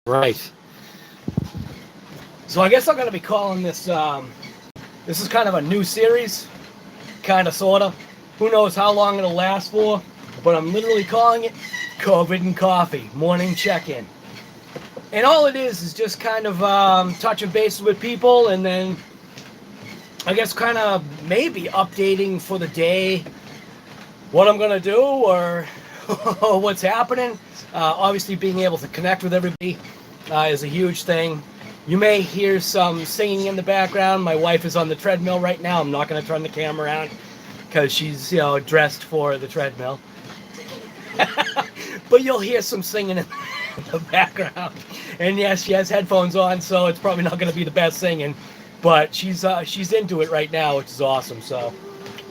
Right. So I guess I'm going to be calling this, this is kind of a new series, kind of, sort of. Who knows how long it'll last for, but I'm literally calling it COVID and Coffee, morning check-in. And all it is just kind of touching bases with people, and then I guess kind of maybe updating for the day what I'm going to do or what's happening. Obviously being able to connect with everybody is a huge thing. You may hear some singing in the background. My wife is on the treadmill right now. I'm not going to turn the camera around because she's, dressed for the treadmill. But you'll hear some singing in the background. And yes, she has headphones on, so it's probably not going to be the best singing. But she's into it right now, which is awesome. So,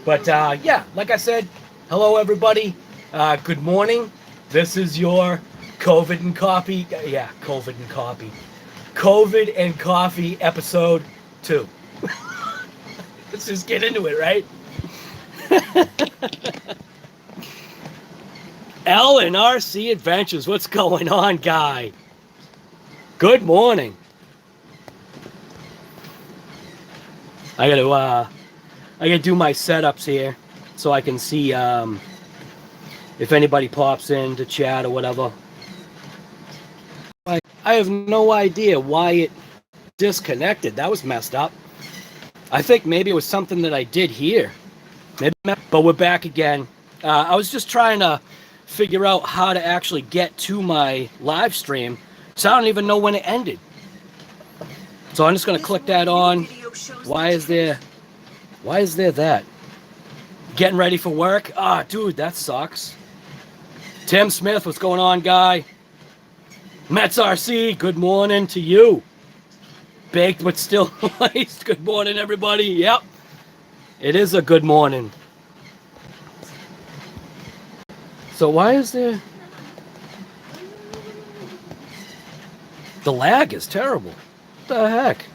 but yeah, like I said, hello everybody. Good morning. This is your COVID and Coffee. Yeah, COVID and Coffee. COVID and Coffee episode 2. Let's just get into it, right? L and RC Adventures. What's going on, guy? Good morning. I gotta do my setups here so I can see if anybody pops in to chat or whatever. I have no idea why it disconnected. That was messed up. I think maybe it was something that I did here. Maybe, but we're back again. I was just trying to figure out how to actually get to my live stream, so I don't even know when it ended. So I'm just going to click that on. Why is there that? Getting ready for work? Ah, dude, that sucks. Tim Smith, what's going on, guy? Mets RC, good morning to you. Baked but still moist. Good morning, everybody. Yep, it is a good morning. So why is there... The lag is terrible. What the heck?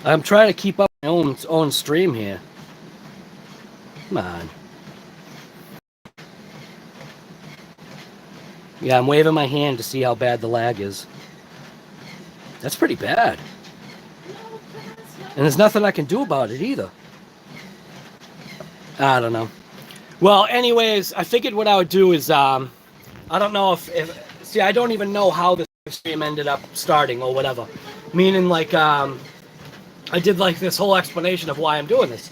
I'm trying to keep up my own stream here. Come on. Yeah, I'm waving my hand to see how bad the lag is. That's pretty bad. And there's nothing I can do about it either. I don't know. Well, anyways, I figured what I would do is, I don't know if see, I don't even know how the stream ended up starting or whatever. Meaning, like, I did, like, this whole explanation of why I'm doing this.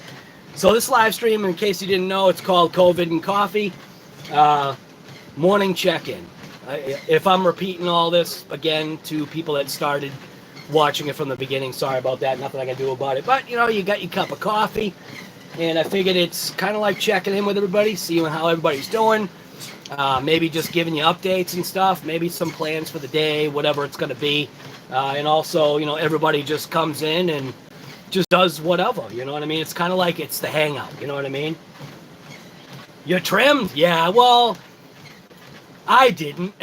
So this live stream, in case you didn't know, it's called COVID and Coffee, morning check-in. If I'm repeating all this again to people that started watching it from the beginning, sorry about that, nothing I can do about it. But, you got your cup of coffee, and I figured it's kind of like checking in with everybody, seeing how everybody's doing, maybe just giving you updates and stuff, maybe some plans for the day, whatever it's going to be. And also, everybody just comes in and just does whatever, you know what I mean? It's kind of like it's the hangout, you know what I mean? You're trimmed? Yeah, well, I didn't.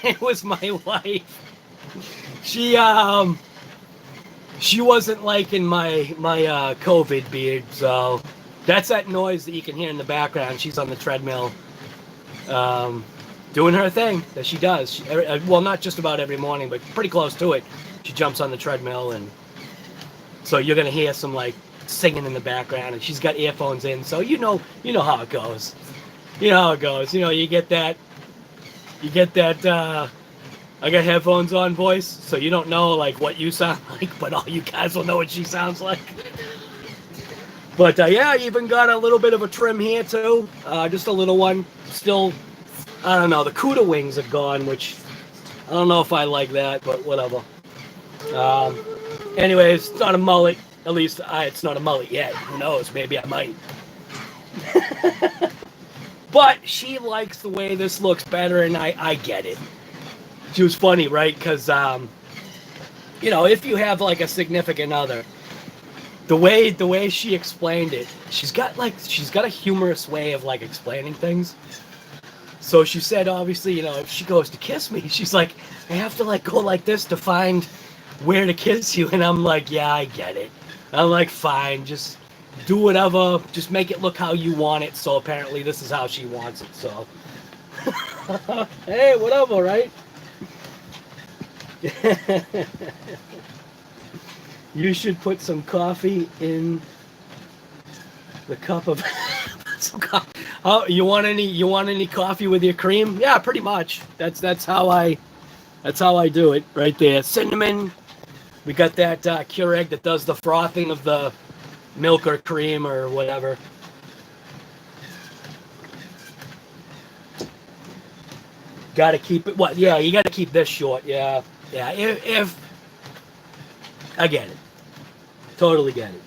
It was my wife. She wasn't liking my COVID beard, so that's that noise that you can hear in the background. She's on the treadmill, doing her thing that she does. Well, not just about every morning, but pretty close to it. She jumps on the treadmill, and so you're gonna hear some like singing in the background, and she's got earphones in, so you know how it goes. You know how it goes. You get that. I got headphones on voice, so you don't know like what you sound like, but all you guys will know what she sounds like. But yeah, I even got a little bit of a trim here too, just a little one. Still, I don't know, the CUDA wings are gone, which I don't know if I like that, but whatever. Anyways, it's not a mullet. At least it's not a mullet yet. Who knows? Maybe I might. But she likes the way this looks better, and I get it. She was funny, right? Because, if you have, like, a significant other, the way she explained it, she's got a humorous way of, like, explaining things. So she said, obviously, if she goes to kiss me, she's like, I have to, like, go like this to find where to kiss you. And I'm like, yeah, I get it. I'm like, fine, just do whatever, just make it look how you want it. So apparently this is how she wants it, so Hey, whatever, right? You should put some coffee in the cup of some coffee. Oh, you want any coffee with your cream? Yeah, pretty much. That's how I do it right there. Cinnamon. We got that Keurig that does the frothing of the milk or cream or whatever. Got to keep it. What? Yeah, you got to keep this short. Yeah, yeah. If I get it, totally get it.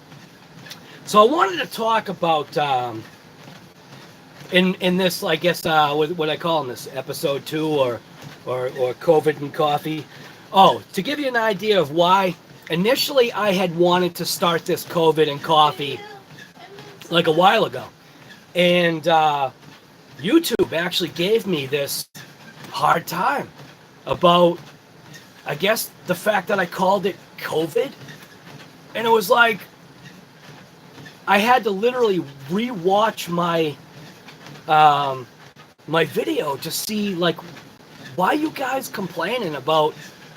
So I wanted to talk about in this, I guess, what I call in this episode 2 or COVID and coffee. Oh, to give you an idea of why. Initially, I had wanted to start this COVID and coffee like a while ago, and YouTube actually gave me this hard time about, I guess, the fact that I called it COVID. And it was like I had to literally rewatch my my video to see, like, why you guys complaining about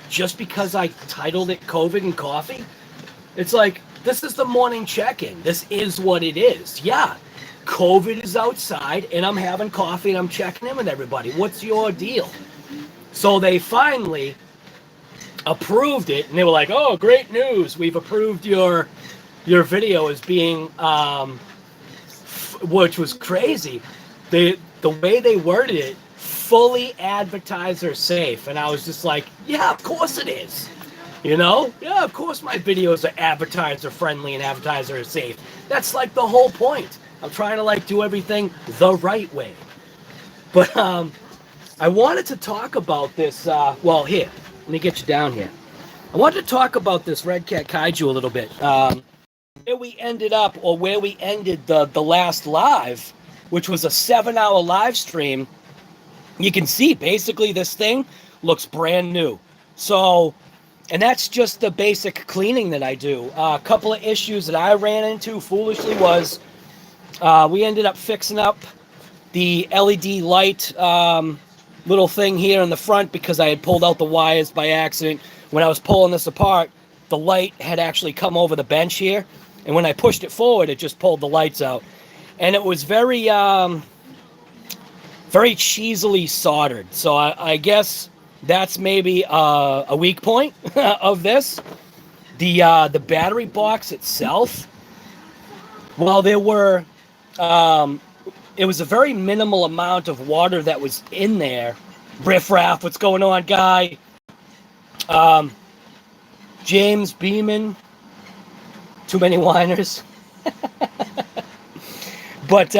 just because I titled it COVID and coffee. It's like, this is the morning check-in. This is what it is. Yeah, COVID is outside, and I'm having coffee, and I'm checking in with everybody. What's your deal? So they finally approved it, and they were like, "Oh, great news! We've approved your video as being," which was crazy. The way they worded it, fully advertiser safe, and I was just like, "Yeah, of course it is." You know? Yeah, of course my videos are advertiser friendly and advertiser safe. That's like the whole point. I'm trying to like do everything the right way. But I wanted to talk about this. Well, here, let me get you down here. I wanted to talk about this Redcat Kaiju a little bit. Where we ended up, or where we ended the last live, which was a 7-hour live stream. You can see basically this thing looks brand new. So, and that's just the basic cleaning that I do. A couple of issues that I ran into foolishly was we ended up fixing up the LED light little thing here in the front because I had pulled out the wires by accident. When I was pulling this apart, the light had actually come over the bench here. And when I pushed it forward, it just pulled the lights out. And it was very, very cheesily soldered. So I guess that's maybe a weak point of this. The battery box itself, while there were, it was a very minimal amount of water that was in there. Riff Raff, what's going on, guy? James Beeman, too many whiners. But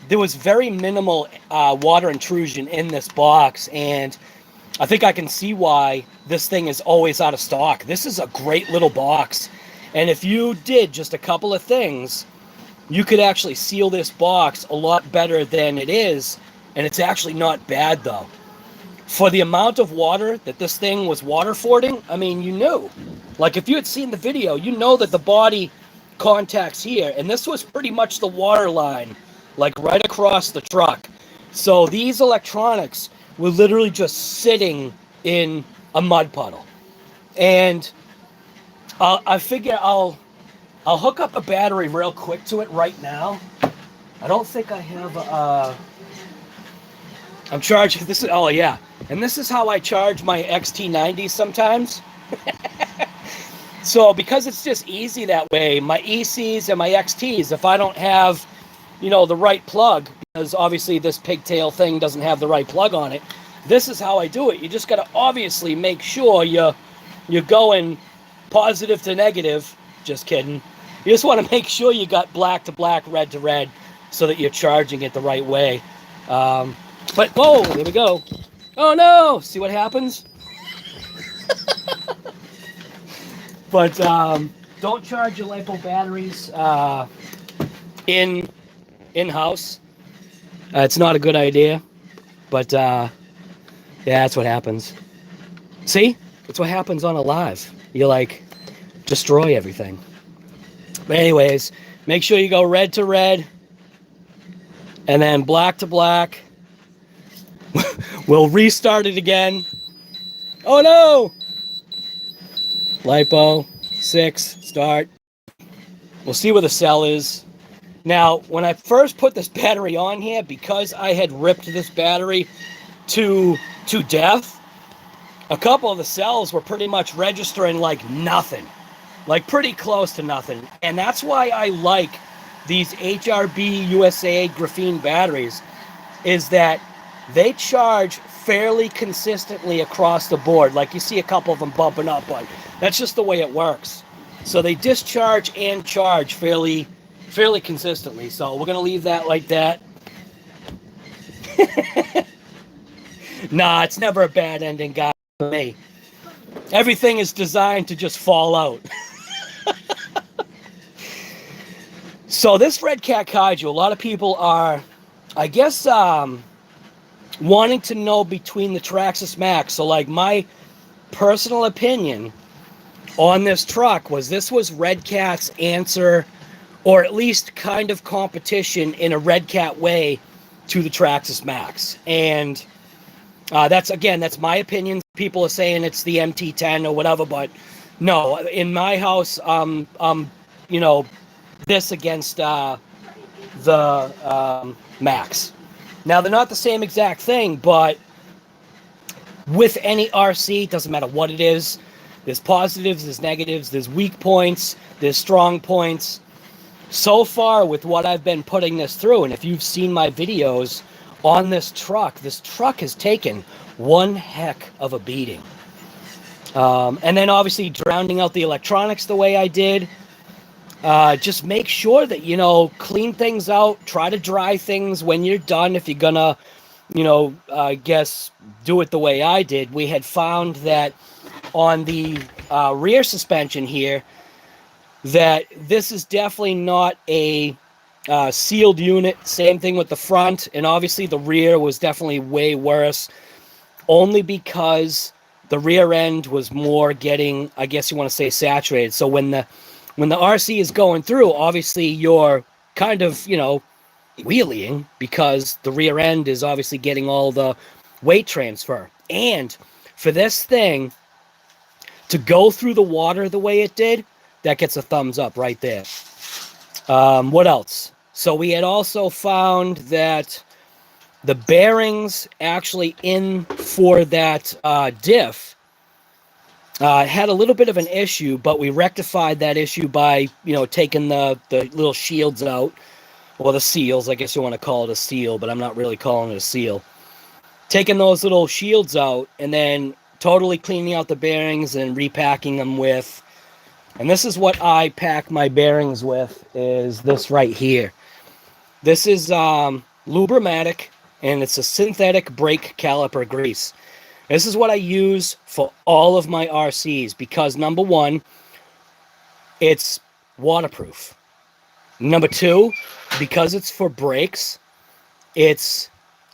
there was very minimal water intrusion in this box, and I think I can see why this thing is always out of stock. This is a great little box, and if you did just a couple of things, you could actually seal this box a lot better than it is, and it's actually not bad, though. For the amount of water that this thing was water fording, I mean, you knew. Like, if you had seen the video, you know that the body contacts here, and this was pretty much the water line, like right across the truck. So these electronics were literally just sitting in a mud puddle. And I figure I'll hook up a battery real quick to it right now. I don't think I have I'm charging this. Oh yeah, and this is how I charge my XT90s sometimes. So because it's just easy that way, my ECs and my XTs, if I don't have, you know, the right plug, because obviously this pigtail thing doesn't have the right plug on it, this is how I do it. You just got to obviously make sure you're going positive to negative. Just kidding. You just want to make sure you got black to black, red to red, so that you're charging it the right way. But, whoa, there we go. Oh, no. See what happens? But don't charge your LiPo batteries in-house. It's not a good idea. But, yeah, that's what happens. See? That's what happens on a live. You, like, destroy everything. But anyways, make sure you go red to red. And then black to black. We'll restart it again. Oh no! Lipo, 6, start. We'll see where the cell is. Now, when I first put this battery on here, because I had ripped this battery to death, a couple of the cells were pretty much registering like nothing. Like pretty close to nothing. And that's why I like these HRB USA graphene batteries, is that they charge fairly consistently across the board. Like you see a couple of them bumping up, but that's just the way it works. So they discharge and charge fairly consistently. So we're going to leave that like that. Nah, it's never a bad ending, guys, for me. Everything is designed to just fall out. So this Redcat Kaiju, a lot of people are, I guess, wanting to know between the Traxxas Max. So like my personal opinion on this truck was this was Redcat's answer, or at least kind of competition in a Redcat way, to the Traxxas Max. And that's my opinion. People are saying it's the MT10 or whatever, but no, in my house, this against the Max. Now, they're not the same exact thing, but with any RC, it doesn't matter what it is. There's positives, there's negatives, there's weak points, there's strong points. So far, with what I've been putting this through, and if you've seen my videos on this truck has taken one heck of a beating. And then obviously drowning out the electronics the way I did. Just make sure that, clean things out. Try to dry things when you're done. If you're gonna, I guess, do it the way I did. We had found that on the rear suspension here, that this is definitely not a sealed unit. Same thing with the front. And obviously the rear was definitely way worse. Only because the rear end was more getting, I guess you want to say, saturated. So when the RC is going through, obviously you're kind of, wheeling, because the rear end is obviously getting all the weight transfer. And for this thing to go through the water the way it did, that gets a thumbs up right there. What else? So we had also found that the bearings actually in for that diff had a little bit of an issue, but we rectified that issue by, taking the little shields out, or the seals. I guess you want to call it a seal, but I'm not really calling it a seal. Taking those little shields out and then totally cleaning out the bearings and repacking them with, and this is what I pack my bearings with, is this right here. This is Lubramatic, and it's a synthetic brake caliper grease. This is what I use for all of my RCs because, number one, it's waterproof. Number two, because it's for brakes, it's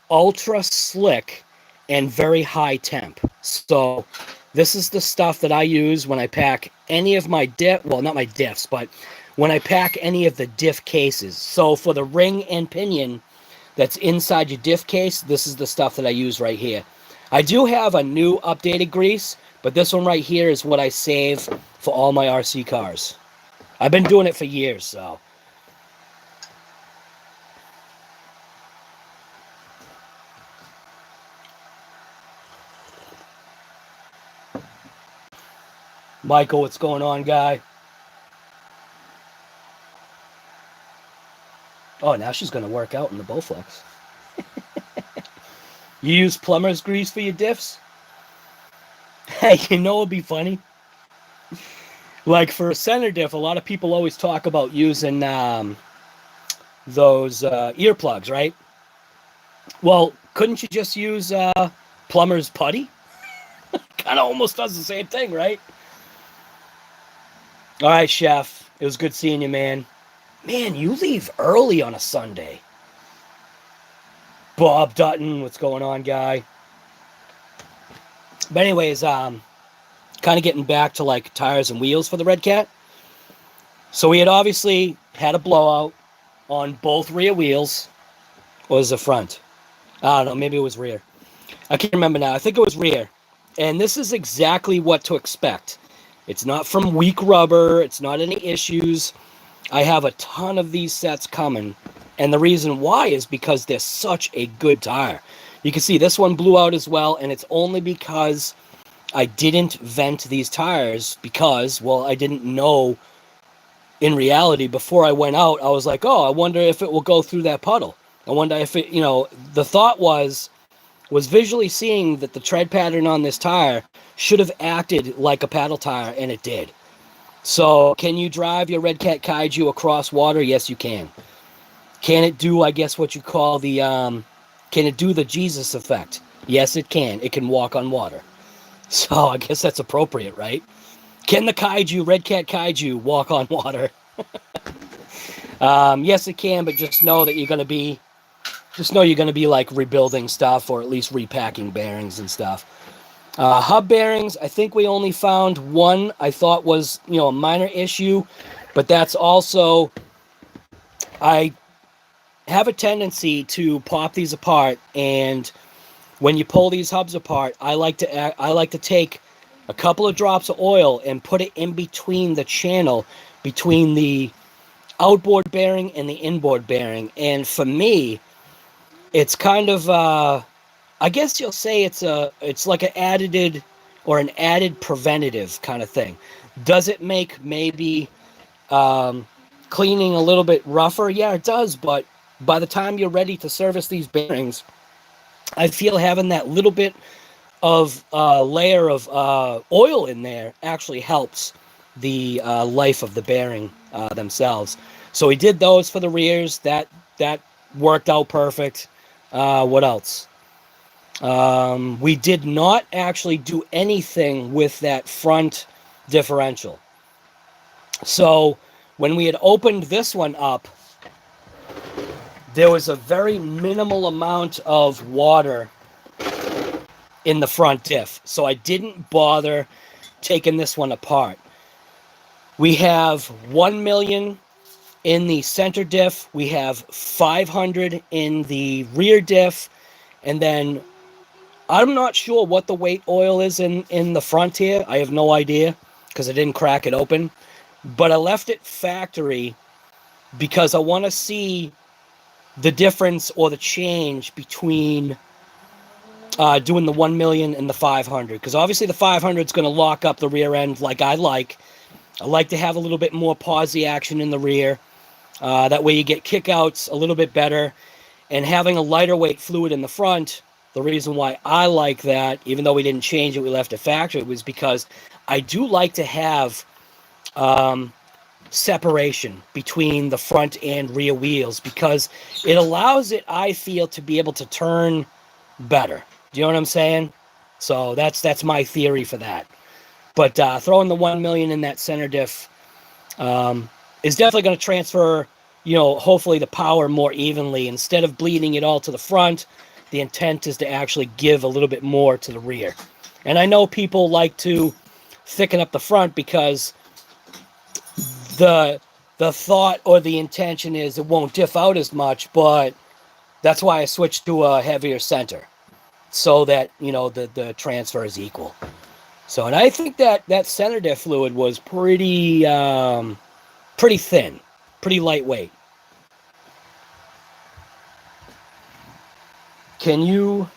ultra slick and very high temp. So this is the stuff that I use when I pack any of my not my diffs, but when I pack any of the diff cases. So for the ring and pinion that's inside your diff case, this is the stuff that I use right here. I do have a new updated grease, but this one right here is what I save for all my RC cars. I've been doing it for years, so. Michael, what's going on, guy? Oh, now she's going to work out in the Bowflex. You use plumber's grease for your diffs? Hey, it'd be funny? Like for a center diff, a lot of people always talk about using those earplugs, right? Well, couldn't you just use plumber's putty? Kind of almost does the same thing, right? All right, Chef. It was good seeing you, man. Man, you leave early on a Sunday. Bob Dutton, what's going on, guy? But anyways, kind of getting back to like tires and wheels for the Redcat. So we had obviously had a blowout on both rear wheels. Or was the front? I don't know, maybe it was rear. I can't remember now. I think it was rear. And this is exactly what to expect. It's not from weak rubber. It's not any issues. I have a ton of these sets coming. And the reason why is because they're such a good tire. You can see this one blew out as well. And it's only because I didn't vent these tires because, well, I didn't know in reality before I went out. I was like, oh, I wonder if it will go through that puddle. I wonder if it, the thought was visually seeing that the tread pattern on this tire should have acted like a paddle tire, and it did. So, can you drive your Redcat Kaiju across water? Yes, you can. Can it do, I guess, what you call the, can it do the Jesus effect? Yes, it can. It can walk on water. So, I guess that's appropriate, right? Can the Kaiju, Redcat Kaiju, walk on water? Yes, it can, but just know that you're going to be like rebuilding stuff, or at least repacking bearings and stuff. Hub bearings, I think we only found one. I thought was, a minor issue, but that's also, I have a tendency to pop these apart, and when you pull these hubs apart, I like to take a couple of drops of oil and put it in between the channel between the outboard bearing and the inboard bearing. And for me, it's kind of, I guess you'll say it's like an added preventative kind of thing. Does it make maybe cleaning a little bit rougher? Yeah, it does. But by the time you're ready to service these bearings, I feel having that little bit of layer of oil in there actually helps the life of the bearing themselves. So we did those for the rears. That worked out perfect. What else? We did not actually do anything with that front differential. So when we had opened this one up, there was a very minimal amount of water in the front diff. So I didn't bother taking this one apart. We have 1 million in the center diff. We have 500 in the rear diff. And then I'm not sure what the weight oil is in the front here. I have no idea because I didn't crack it open. But I left it factory because I want to see the difference or the change between doing the 1 million and the 500. Because obviously the 500 is going to lock up the rear end like I like. I like to have a little bit more posi action in the rear. That way you get kickouts a little bit better. And having a lighter weight fluid in the front, the reason why I like that, even though we didn't change it, we left it factory, was because I do like to have separation between the front and rear wheels, because it allows it, I feel, to be able to turn better. Do you know what I'm saying? So that's my theory for that. But throwing the 1 million in that center diff is definitely going to transfer, hopefully the power more evenly. Instead of bleeding it all to the front, the intent is to actually give a little bit more to the rear. And I know people like to thicken up the front because the thought or the intention is it won't diff out as much, but that's why I switched to a heavier center, so that, the transfer is equal. So, and I think that center diff fluid was pretty thin, pretty lightweight. Can you...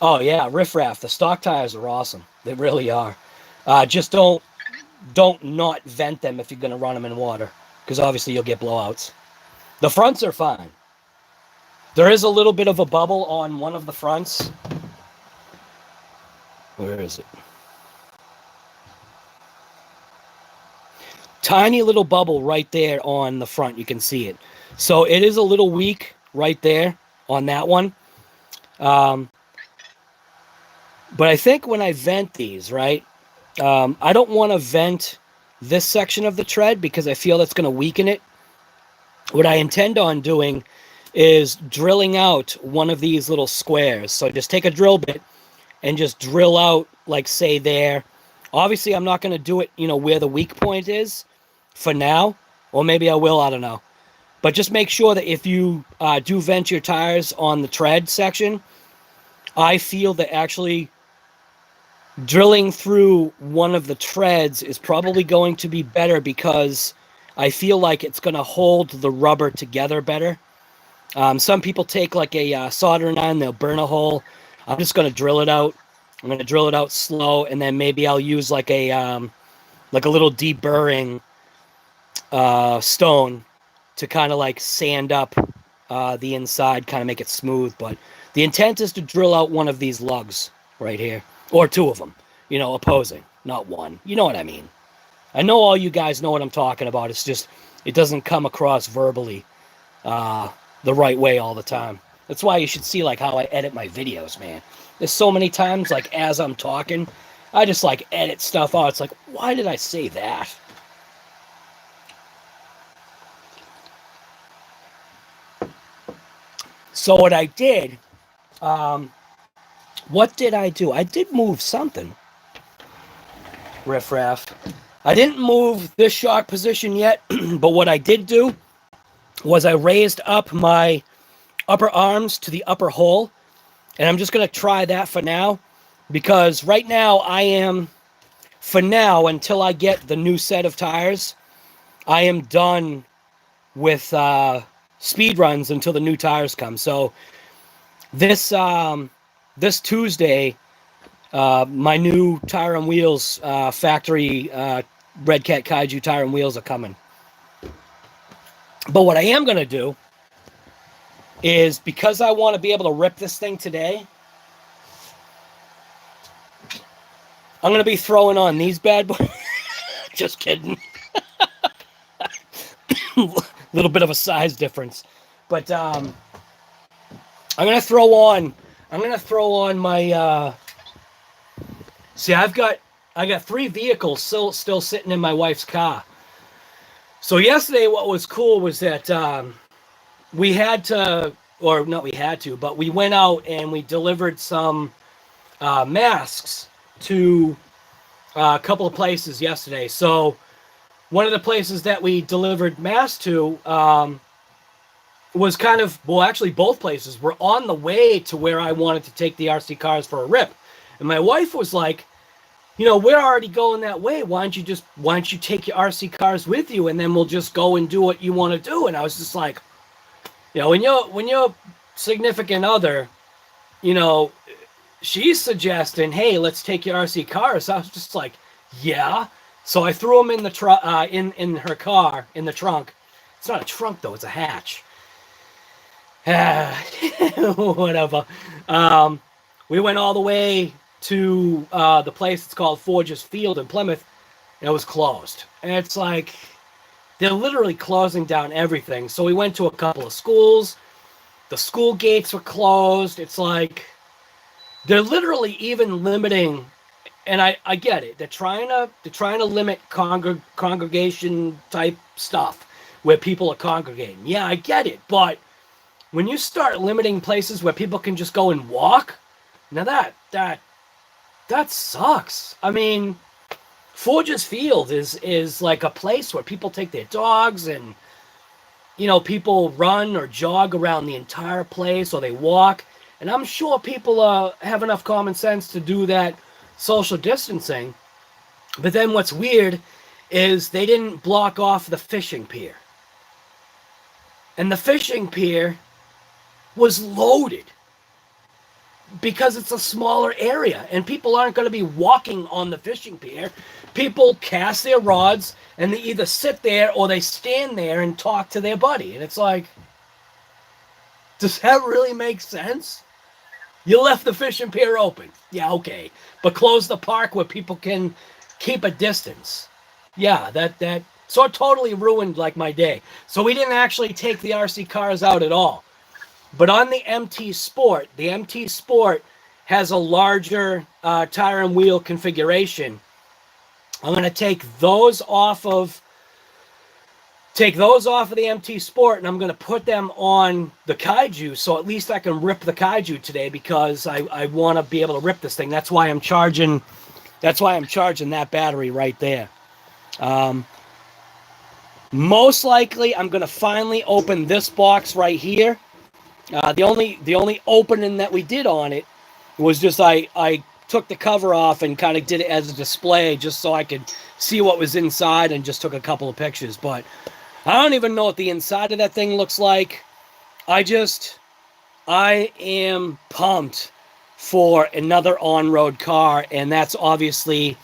Oh yeah, riffraff. The stock tires are awesome. They really are. Just don't not vent them if you're going to run them in water, because obviously you'll get blowouts. The fronts are fine. There is a little bit of a bubble on one of the fronts. Where is it? Tiny little bubble right there on the front. You can see it. So it is a little weak right there on that one. But I think when I vent these, right, I don't want to vent this section of the tread because I feel that's going to weaken it. What I intend on doing is drilling out one of these little squares. So just take a drill bit and just drill out, like, say, there. Obviously, I'm not going to do it, where the weak point is for now. Or maybe I will, I don't know. But just make sure that if you do vent your tires on the tread section, I feel that actually drilling through one of the treads is probably going to be better because I feel like it's going to hold the rubber together better. Some people take like a soldering iron, they'll burn a hole. I'm just going to drill it out. I'm going to drill it out slow, and then maybe I'll use like a little deburring stone to kind of like sand up the inside, kind of make it smooth. But the intent is to drill out one of these lugs right here, or two of them, opposing, not one. You know what I mean? I know all you guys know what I'm talking about. It's just, it doesn't come across verbally the right way all the time. That's why you should see like how I edit my videos, man. There's so many times like as I'm talking, I just like edit stuff out. It's like, why did I say that? So what I did, what did I do? I did move something. Riffraff. I didn't move this shock position yet, but what I did do was I raised up my upper arms to the upper hole, and I'm just going to try that for now, because right now I am, for now, until I get the new set of tires, I am done with speed runs until the new tires come. So this Tuesday, my new tire and wheels, factory Redcat Kaiju tire and wheels are coming. But what I am going to do is, because I want to be able to rip this thing today, I'm going to be throwing on these bad boys. Just kidding. Little bit of a size difference. But I'm going to throw on my see, I got 3 vehicles still sitting in my wife's car. So yesterday what was cool was that we had to, or not we had to, but we went out and we delivered some masks to a couple of places yesterday. So one of the places that we delivered masks to was kind of, well, actually both places were on the way to where I wanted to take the RC cars for a rip. And my wife was like, we're already going that way. Why don't you take your RC cars with you, and then we'll just go and do what you want to do? And I was just like, when your significant other, she's suggesting, hey, let's take your RC cars. So I was just like, yeah. So I threw them in the in her car, in the trunk. It's not a trunk though; it's a hatch. Whatever. We went all the way to the place. It's called Forges Field in Plymouth, and it was closed. And it's like they're literally closing down everything. So we went to a couple of schools. The school gates were closed. It's like they're literally even limiting. And I get it. They're trying to limit congregation type stuff where people are congregating. Yeah, I get it. But when you start limiting places where people can just go and walk, now that sucks. I mean, Forges Field is like a place where people take their dogs and, people run or jog around the entire place, or they walk. And I'm sure people have enough common sense to do that social distancing. But then what's weird is they didn't block off the fishing pier. And the fishing pier was loaded because it's a smaller area and people aren't going to be walking on the fishing pier. People cast their rods and they either sit there or they stand there and talk to their buddy. And it's like, does that really make sense? You left the fishing pier open. Yeah, okay. But close the park where people can keep a distance. Yeah, that so it totally ruined like my day. So we didn't actually take the RC cars out at all. But on the MT Sport has a larger tire and wheel configuration. I'm going to take those off of the MT Sport, and I'm going to put them on the Kaiju, so at least I can rip the Kaiju today, because I want to be able to rip this thing. That's why I'm charging that battery right there. Most likely, I'm gonna finally open this box right here. The only opening that we did on it was just I took the cover off and kind of did it as a display just so I could see what was inside and just took a couple of pictures. But I don't even know what the inside of that thing looks like. I am pumped for another on-road car, and that's obviously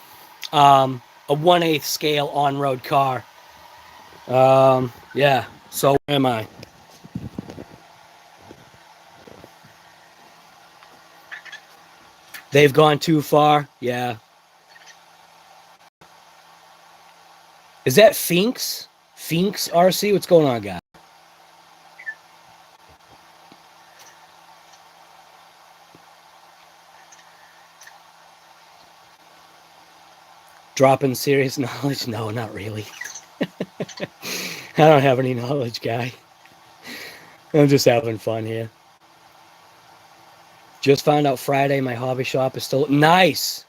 a 1/8 scale on-road car. Yeah, so where am I? They've gone too far? Yeah. Is that Finks? Finks RC? What's going on, guy? Dropping serious knowledge? No, not really. I don't have any knowledge, guy. I'm just having fun here. Just found out Friday my hobby shop is still nice.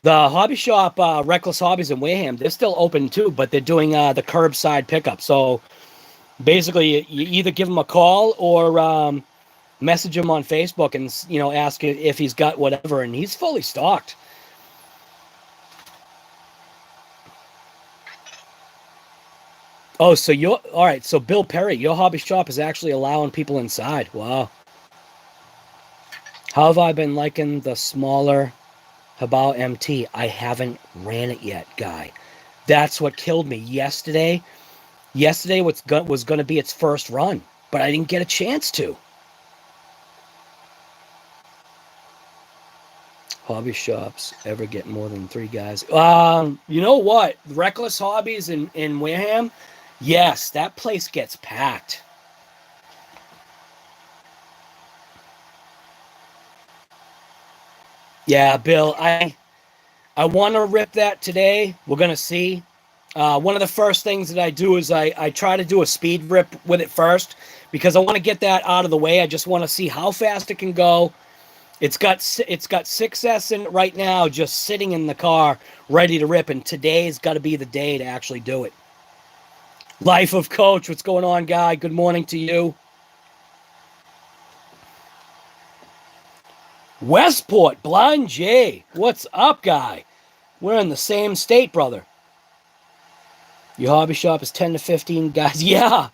The hobby shop, Reckless Hobbies in Wareham, they're still open too, but they're doing the curbside pickup. So basically, you either give him a call or message him on Facebook and ask if he's got whatever, and he's fully stocked. Oh, so all right. So Bill Perry, your hobby shop is actually allowing people inside. Wow. How have I been liking the smaller Habao MT? I haven't ran it yet, guy. That's what killed me yesterday. Yesterday was going to be its first run, but I didn't get a chance to. Hobby shops ever get more than 3 guys? You know what? Reckless Hobbies in Wareham, yes, that place gets packed. Yeah, Bill, I want to rip that today. We're going to see. One of the first things that I do is I try to do a speed rip with it first because I want to get that out of the way. I just want to see how fast it can go. It's got 6S in it right now, just sitting in the car, ready to rip, and today's got to be the day to actually do it. Life of Coach, what's going on, guy? Good morning to you. Westport, Blind J, what's up, guy? We're in the same state, brother. Your hobby shop is 10 to 15 guys. Yeah.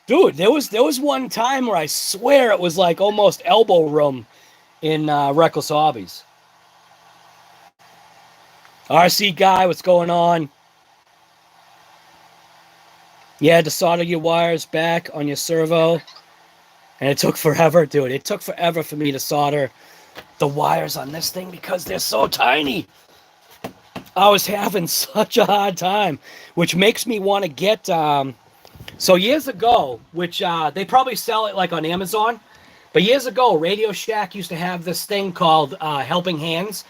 Dude, there was one time where I swear it was like almost elbow room in Reckless Hobbies. RC guy, what's going on? You had to solder your wires back on your servo, and it took forever, dude. It took forever for me to solder the wires on this thing because they're so tiny. I was having such a hard time, which makes me want to get... So years ago, which they probably sell it like on Amazon, but years ago, Radio Shack used to have this thing called Helping Hands,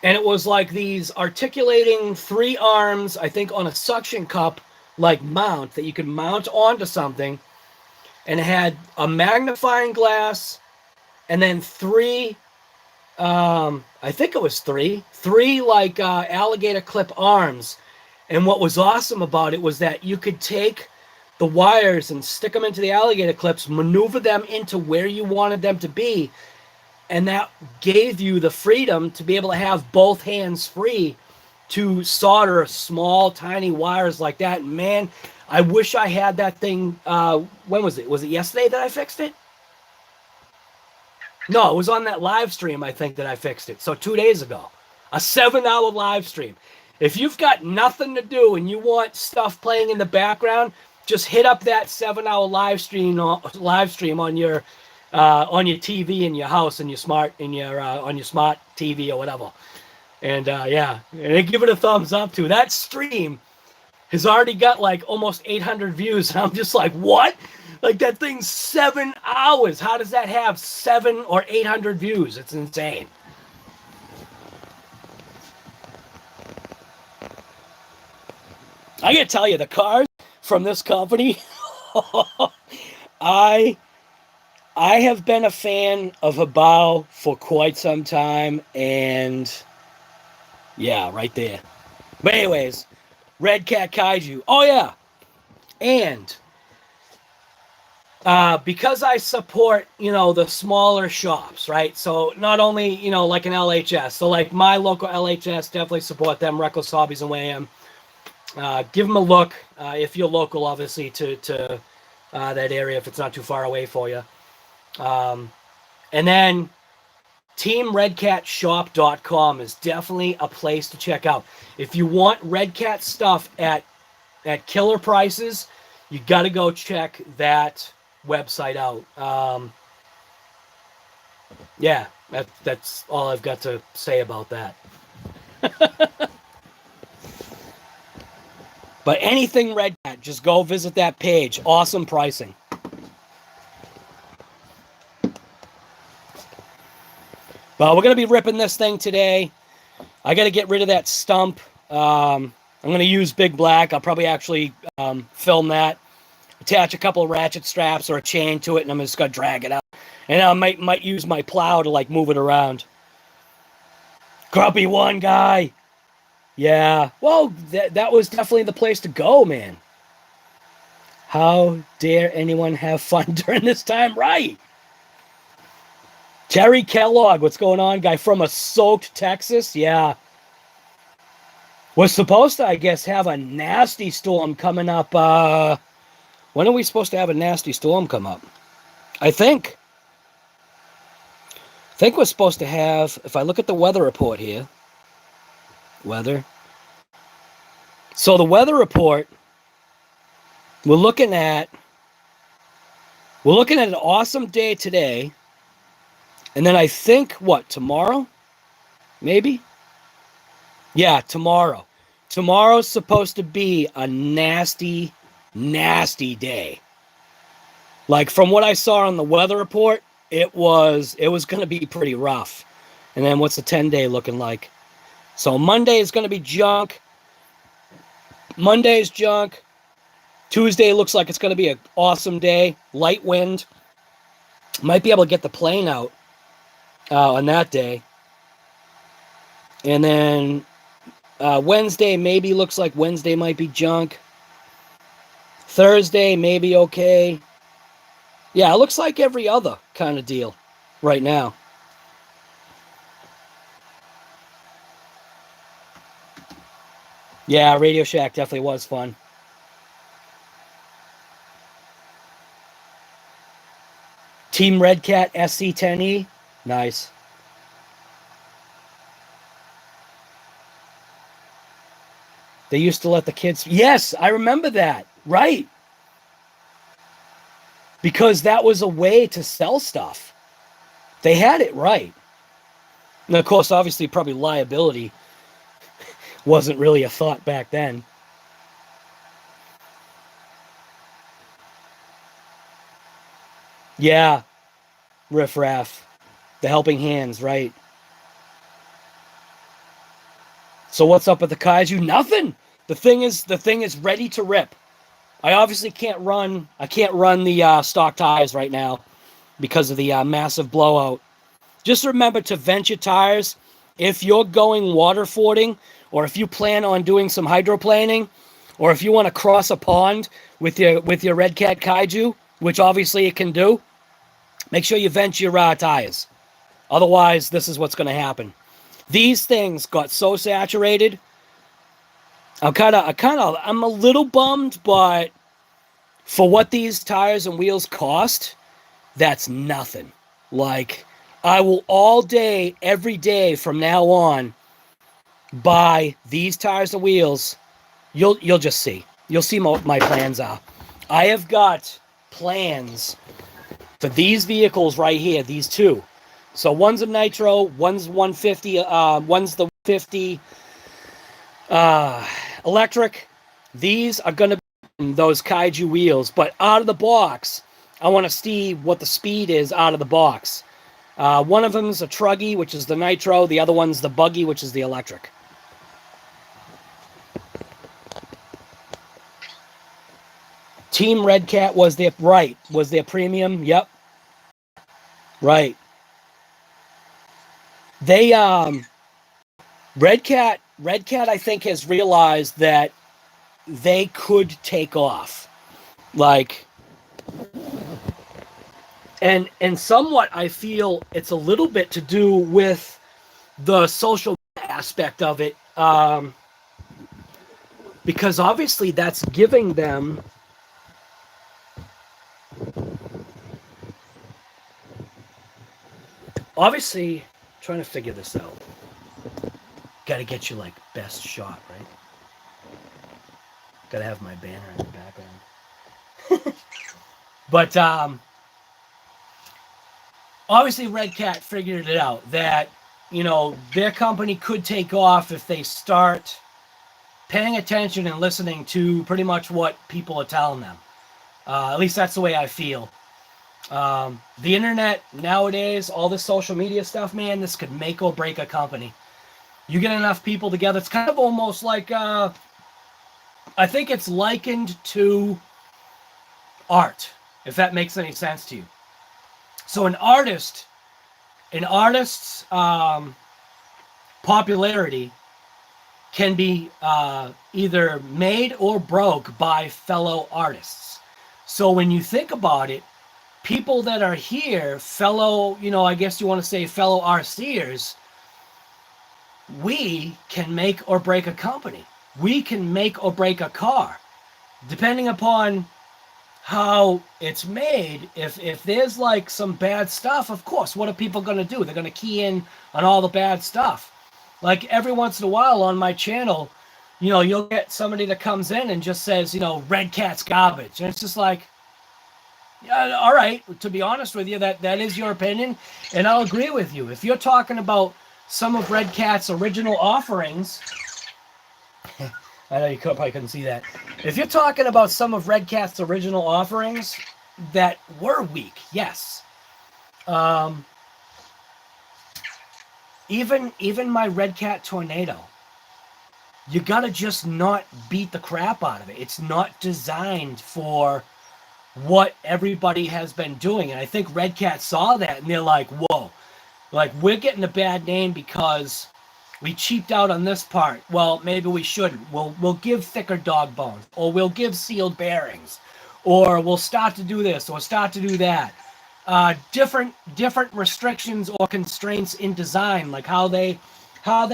and it was like these articulating 3 arms, I think, on a suction cup like mount that you could mount onto something, and it had a magnifying glass, and then 3, I think it was 3 like alligator clip arms. And what was awesome about it was that you could take the wires and stick them into the alligator clips, maneuver them into where you wanted them to be, and that gave you the freedom to be able to have both hands free to solder small, tiny wires like that. And man, I wish I had that thing. When was it? Was it yesterday that I fixed it? No, it was on that live stream, I think, that I fixed it. So 2 days ago. A 7-hour live stream. If you've got nothing to do and you want stuff playing in the background, just hit up that 7-hour live stream on your TV in your house and your smart on your smart TV or whatever. And and give it a thumbs up too. That stream has already got like almost 800 views. And I'm just like, what? Like that thing's 7 hours. How does that have 700 or 800 views? It's insane. I gotta tell you, the cars from this company, I have been a fan of Habao for quite some time, and yeah, right there. But anyways, Redcat Kaiju. Oh yeah, and because I support, the smaller shops, right? So not only, like an LHS. So like my local LHS, definitely support them. Reckless Hobbies and Wham. Give them a look if you're local, obviously, to that area, if it's not too far away for you. And then teamredcatshop.com is definitely a place to check out. If you want Redcat stuff at killer prices, you got to go check that website out. Yeah, that's all I've got to say about that. But anything Redcat, just go visit that page. Awesome pricing. Well, we're going to be ripping this thing today. I got to get rid of that stump. I'm going to use Big Black. I'll probably actually film that. Attach a couple of ratchet straps or a chain to it, and I'm just going to drag it out. And I might use my plow to, like, move it around. Grumpy one guy. Yeah. Well, that was definitely the place to go, man. How dare anyone have fun during this time? Right. Terry Kellogg, what's going on, guy? From a soaked Texas? Yeah. Was supposed to, I guess, have a nasty storm coming up. When are we supposed to have a nasty storm come up? I think we're supposed to have, if I look at the weather report here, weather. So the weather report, we're looking at an awesome day today. And then I think, tomorrow? Maybe? Yeah, tomorrow. Tomorrow's supposed to be a nasty, nasty day. Like, from what I saw on the weather report, it was going to be pretty rough. And then what's the 10-day looking like? So Monday is going to be junk. Monday's junk. Tuesday looks like it's going to be an awesome day. Light wind. Might be able to get the plane out on that day. And then Wednesday maybe looks like Wednesday might be junk. Thursday maybe okay. Yeah, it looks like every other kind of deal right now. Yeah, Radio Shack definitely was fun. Team Redcat SC10E. Nice. They used to let the kids... Yes, I remember that. Right. Because that was a way to sell stuff. They had it right. And of course, obviously, probably liability wasn't really a thought back then. Yeah. Riff Raff. The helping hands, right. So what's up with the Kaiju? Nothing. The thing is ready to rip. I obviously can't run the stock tires right now because of the massive blowout. Just remember to vent your tires if you're going water fording, or if you plan on doing some hydroplaning, or if you want to cross a pond with your Redcat Kaiju, which obviously it can do. Make sure you vent your tires. Otherwise, this is what's going to happen. These things got so saturated. I'm a little bummed, but for what these tires and wheels cost, that's nothing. Like, I will all day, every day from now on, buy these tires and wheels. You'll just see. You'll see what my plans are. I have got plans for these vehicles right here, these two. So one's a nitro, one's 150, one's the 50 electric. These are going to be those Kaiju wheels, but out of the box, I want to see what the speed is out of the box. One of them is a Truggy, which is the nitro. The other one's the Buggy, which is the electric. Team Redcat was their premium. Yep. Right. They Redcat I think has realized that they could take off. Like, and somewhat I feel it's a little bit to do with the social aspect of it, because obviously that's giving them obviously trying to figure this out. Got to get you like best shot, right? Got to have my banner in the background. But obviously Redcat figured it out that, you know, their company could take off if they start paying attention and listening to pretty much what people are telling them. At least that's the way I feel. The internet nowadays, all this social media stuff, man, this could make or break a company. You get enough people together, it's kind of almost like, I think it's likened to art, if that makes any sense to you. So an artist's popularity can be either made or broke by fellow artists. So when you think about it, people that are here, fellow, you know, I guess you want to say fellow RCers, we can make or break a company. We can make or break a car. Depending upon how it's made, if there's like some bad stuff, of course, what are people going to do? They're going to key in on all the bad stuff. Like every once in a while on my channel, you know, you'll get somebody that comes in and just says, you know, Redcat's garbage. And it's just like, yeah, all right, to be honest with you, that is your opinion, and I'll agree with you. If you're talking about some of Redcat's original offerings, I know you probably couldn't see that. If you're talking about some of Redcat's original offerings that were weak, yes. Even my Redcat Tornado, you gotta just not beat the crap out of it. It's not designed for what everybody has been doing. And I think Redcat saw that and they're like, whoa, like we're getting a bad name because we cheaped out on this part. Well, maybe we shouldn't. We'll give thicker dog bones, or we'll give sealed bearings, or we'll start to do this, or start to do that. Different restrictions or constraints in design, like how they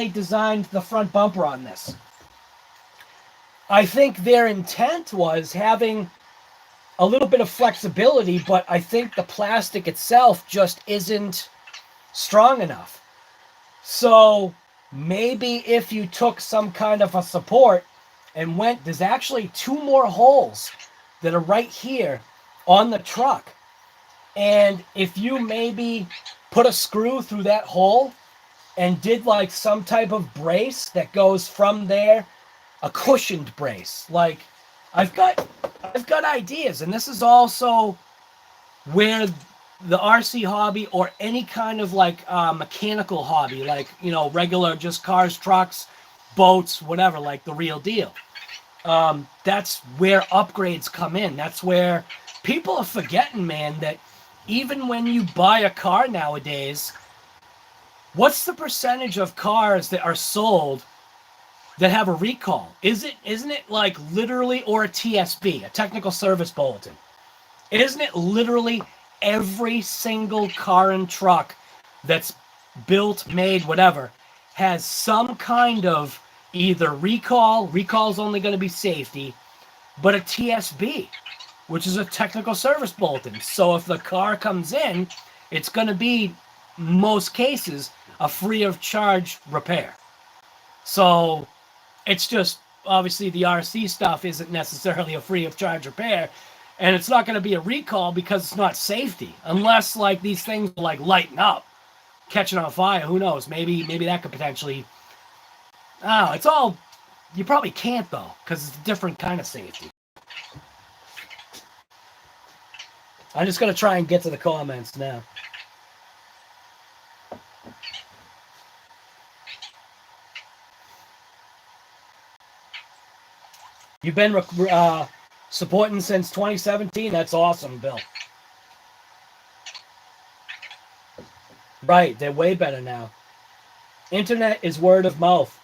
designed the front bumper on this. I think their intent was having a little bit of flexibility, but I think the plastic itself just isn't strong enough. So maybe if you took some kind of a support and went, there's actually 2 more holes that are right here on the truck. And if you maybe put a screw through that hole and did like some type of brace that goes from there, a cushioned brace, like I've got ideas, and this is also where the RC hobby or any kind of like mechanical hobby, like, you know, regular just cars, trucks, boats, whatever, like the real deal. That's where upgrades come in. That's where people are forgetting, man, that even when you buy a car nowadays, what's the percentage of cars that are sold that have a recall? Isn't it like literally, or a TSB, a technical service bulletin? Isn't it literally every single car and truck that's built, made, whatever, has some kind of either recall's only going to be safety, but a TSB, which is a technical service bulletin. So if the car comes in, it's going to be, most cases, a free of charge repair. So it's just, obviously the RC stuff isn't necessarily a free of charge repair, and it's not going to be a recall because it's not safety, unless like these things like lighten up, catching on fire. Who knows? Maybe that could potentially, oh, it's all, you probably can't though, because it's a different kind of safety. I'm just going to try and get to the comments now. You've been supporting since 2017? That's awesome, Bill. Right, they're way better now. Internet is word of mouth.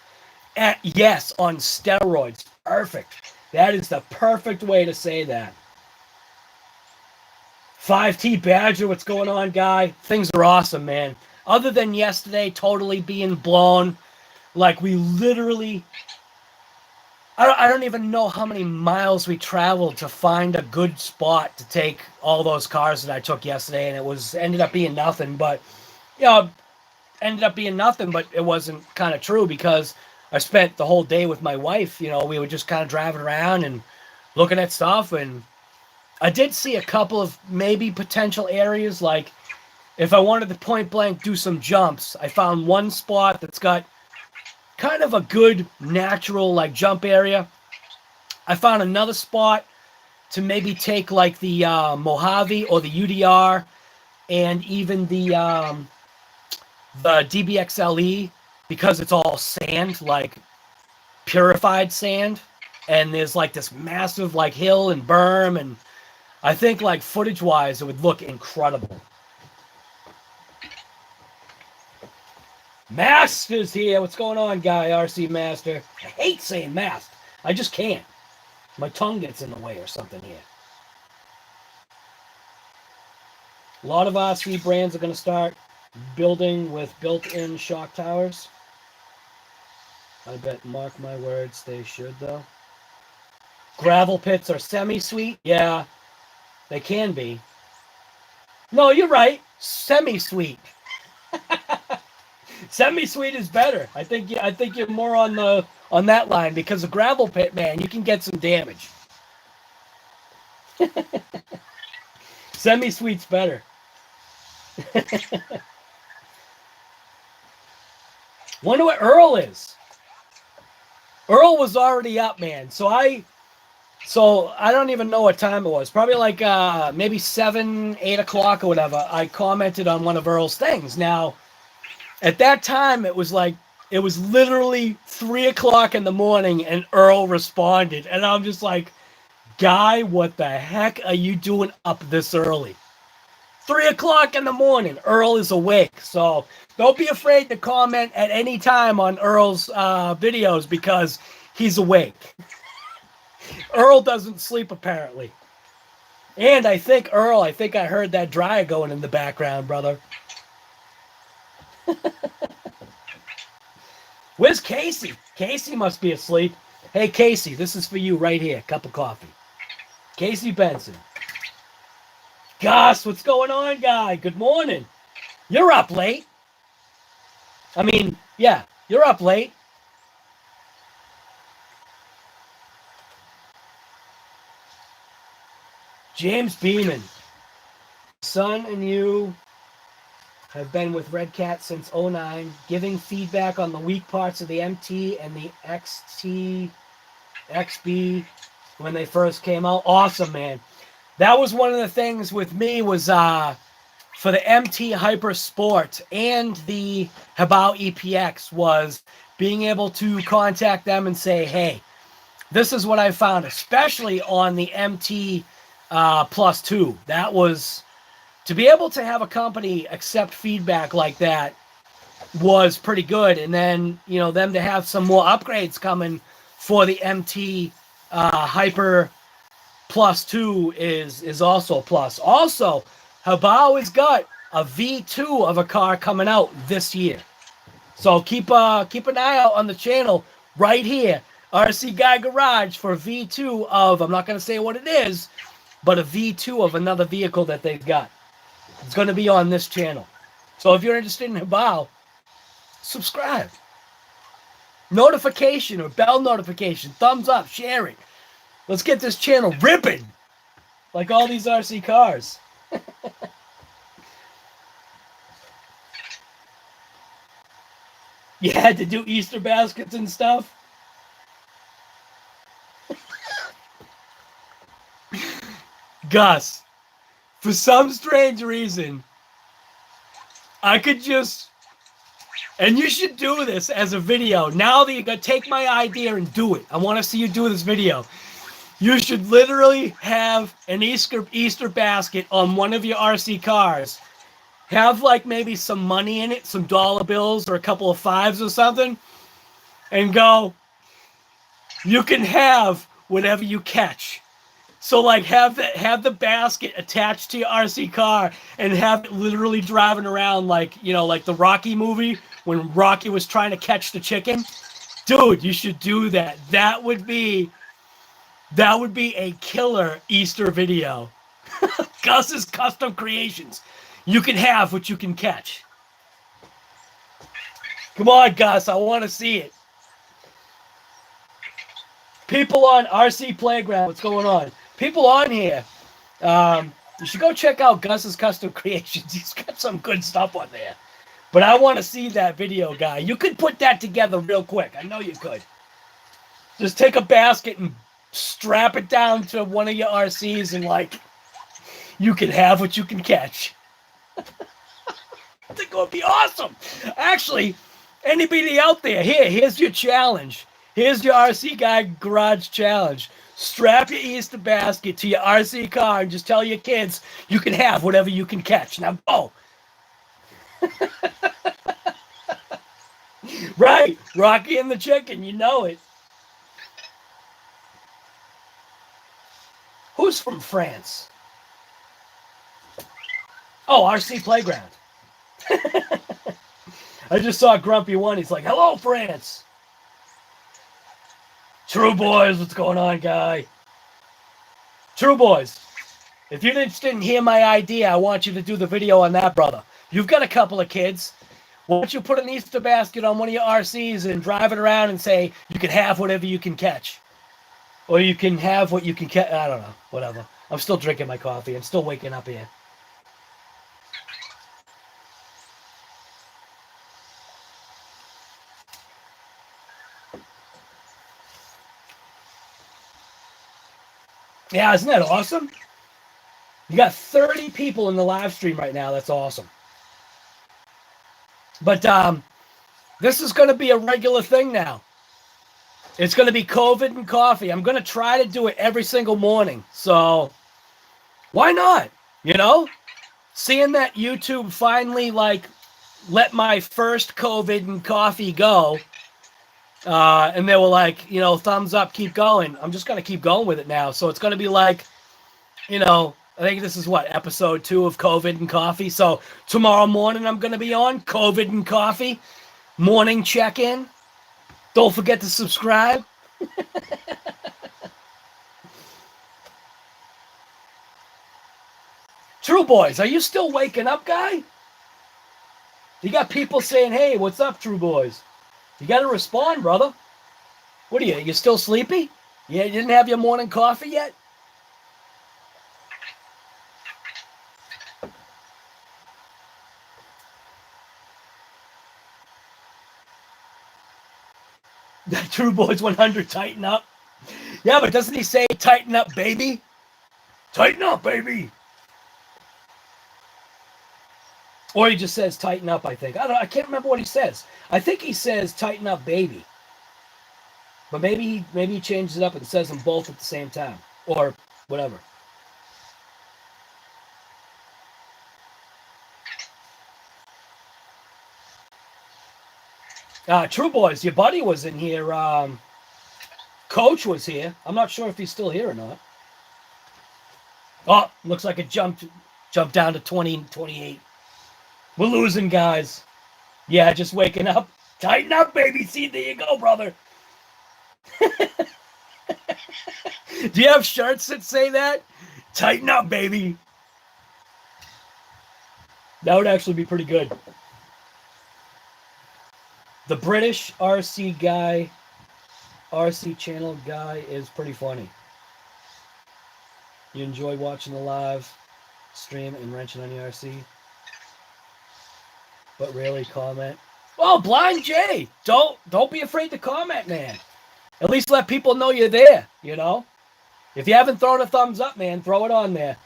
Yes, on steroids. Perfect. That is the perfect way to say that. 5T Badger, what's going on, guy? Things are awesome, man. Other than yesterday totally being blown, like we literally, I don't even know how many miles we traveled to find a good spot to take all those cars that I took yesterday, and ended up being nothing. But ended up being nothing, but it wasn't kind of true because I spent the whole day with my wife. We were just kind of driving around and looking at stuff, and I did see a couple of maybe potential areas, like if I wanted to point blank do some jumps. I found one spot that's got kind of a good natural like jump area. I found another spot to maybe take like the Mojave or the UDR and even the DBXLE, because it's all sand, like purified sand, and there's like this massive like hill and berm, and I think like footage wise it would look incredible. Master's here. What's going on, guy? RC Master. I hate saying master. I just can't. My tongue gets in the way or something here. A lot of RC brands are going to start building with built-in shock towers. I bet, mark my words, they should, though. Gravel pits are semi-sweet? Yeah, they can be. No, you're right. Semi-sweet. Semi-sweet is better. I think you're more on that line, because a gravel pit, man, you can get some damage. Semi-sweet's better. Wonder what Earl is. Earl was already up, man. So I don't even know what time it was. Probably like maybe 7, 8 o'clock or whatever. I commented on one of Earl's things. Now, at that time, it was literally 3 o'clock in the morning, and Earl responded. And I'm just like, guy, what the heck are you doing up this early? 3 o'clock in the morning, Earl is awake. So don't be afraid to comment at any time on Earl's videos, because he's awake. Earl doesn't sleep, apparently. And I think I heard that dryer going in the background, brother. Where's Casey? Casey must be asleep. Hey, Casey, this is for you right here. Cup of coffee. Casey Benson. Gus, what's going on, guy? Good morning. You're up late. I mean, yeah, you're up late. James Beeman. Son and you have been with Redcat since 09, giving feedback on the weak parts of the MT and the XT, XB when they first came out. Awesome, man. That was one of the things with me was for the MT Hyper Sport and the Habao EPX was being able to contact them and say, hey, this is what I found, especially on the MT Plus 2. That was, to be able to have a company accept feedback like that was pretty good. And then, them to have some more upgrades coming for the MT Hyper Plus 2 is also a plus. Also, Habao has got a V2 of a car coming out this year. So keep an eye out on the channel right here. RC Guy Garage for V2 of, I'm not going to say what it is, but a V2 of another vehicle that they've got. It's going to be on this channel. So if you're interested in Habao, subscribe. Notification or bell notification. Thumbs up. Share it. Let's get this channel ripping. Like all these RC cars. You had to do Easter baskets and stuff? Gus, for some strange reason, I could just, and you should do this as a video. Now that you're going to take my idea and do it. I want to see you do this video. You should literally have an Easter basket on one of your RC cars. Have like maybe some money in it, some dollar bills or a couple of fives or something. And go, you can have whatever you catch. So like have the basket attached to your RC car and have it literally driving around like, you know, like the Rocky movie when Rocky was trying to catch the chicken. Dude, you should do that. That would be a killer Easter video. Gus's custom creations. You can have what you can catch. Come on, Gus, I want to see it. People on RC Playground, what's going on? People on here, you should go check out Gus's custom creations. He's got some good stuff on there. But I want to see that video, guy. You could put that together real quick. I know you could. Just take a basket and strap it down to one of your RCs and, like, you can have what you can catch. I think it would be awesome. Actually, anybody out there, here's your challenge. Here's your RC Guy Garage challenge. Strap your Easter basket to your RC car and just tell your kids you can have whatever you can catch. Now go. Right, Rocky and the chicken, you know it. Who's from France? Oh, RC Playground. I just saw Grumpy One. He's like, hello, France. True Boys, what's going on, guy? True Boys, if you didn't hear my idea, I want you to do the video on that, brother. You've got a couple of kids. Why don't you put an Easter basket on one of your RCs and drive it around and say, you can have whatever you can catch. Or you can have what you can catch. I don't know, whatever. I'm still drinking my coffee. I'm still waking up here. Yeah, isn't that awesome? You got 30 people in the live stream right now. That's awesome. But this is going to be a regular thing now. It's going to be COVID and coffee. I'm going to try to do it every single morning. So why not? You know, seeing that YouTube finally like let my first COVID and coffee go. And they were like, you know, thumbs up, keep going. I'm just going to keep going with it now. So it's going to be like, you know, I think this is what, episode 2 of COVID and Coffee. So tomorrow morning I'm going to be on COVID and Coffee. Morning check-in. Don't forget to subscribe. True Boys, are you still waking up, guy? You got people saying, hey, what's up, True Boys? You got to respond, brother. What are you? You still sleepy? You didn't have your morning coffee yet? That True Boys 100, tighten up. Yeah, but doesn't he say tighten up, baby? Tighten up, baby. Or he just says tighten up, I think. I can't remember what he says. I think he says tighten up, baby. But maybe he changes it up and says them both at the same time. Or whatever. True Boys, your buddy was in here. Coach was here. I'm not sure if he's still here or not. Oh, looks like it jumped down to 20, 28. We're losing, guys. Yeah, just waking up. Tighten up, baby. See, there you go, brother. Do you have shirts that say that? Tighten up, baby. That would actually be pretty good. The British RC channel guy is pretty funny. You enjoy watching the live stream and wrenching on your RC? But rarely comment. Oh, Blind Jay! Don't be afraid to comment, man. At least let people know you're there, you know? If you haven't thrown a thumbs up, man, throw it on there.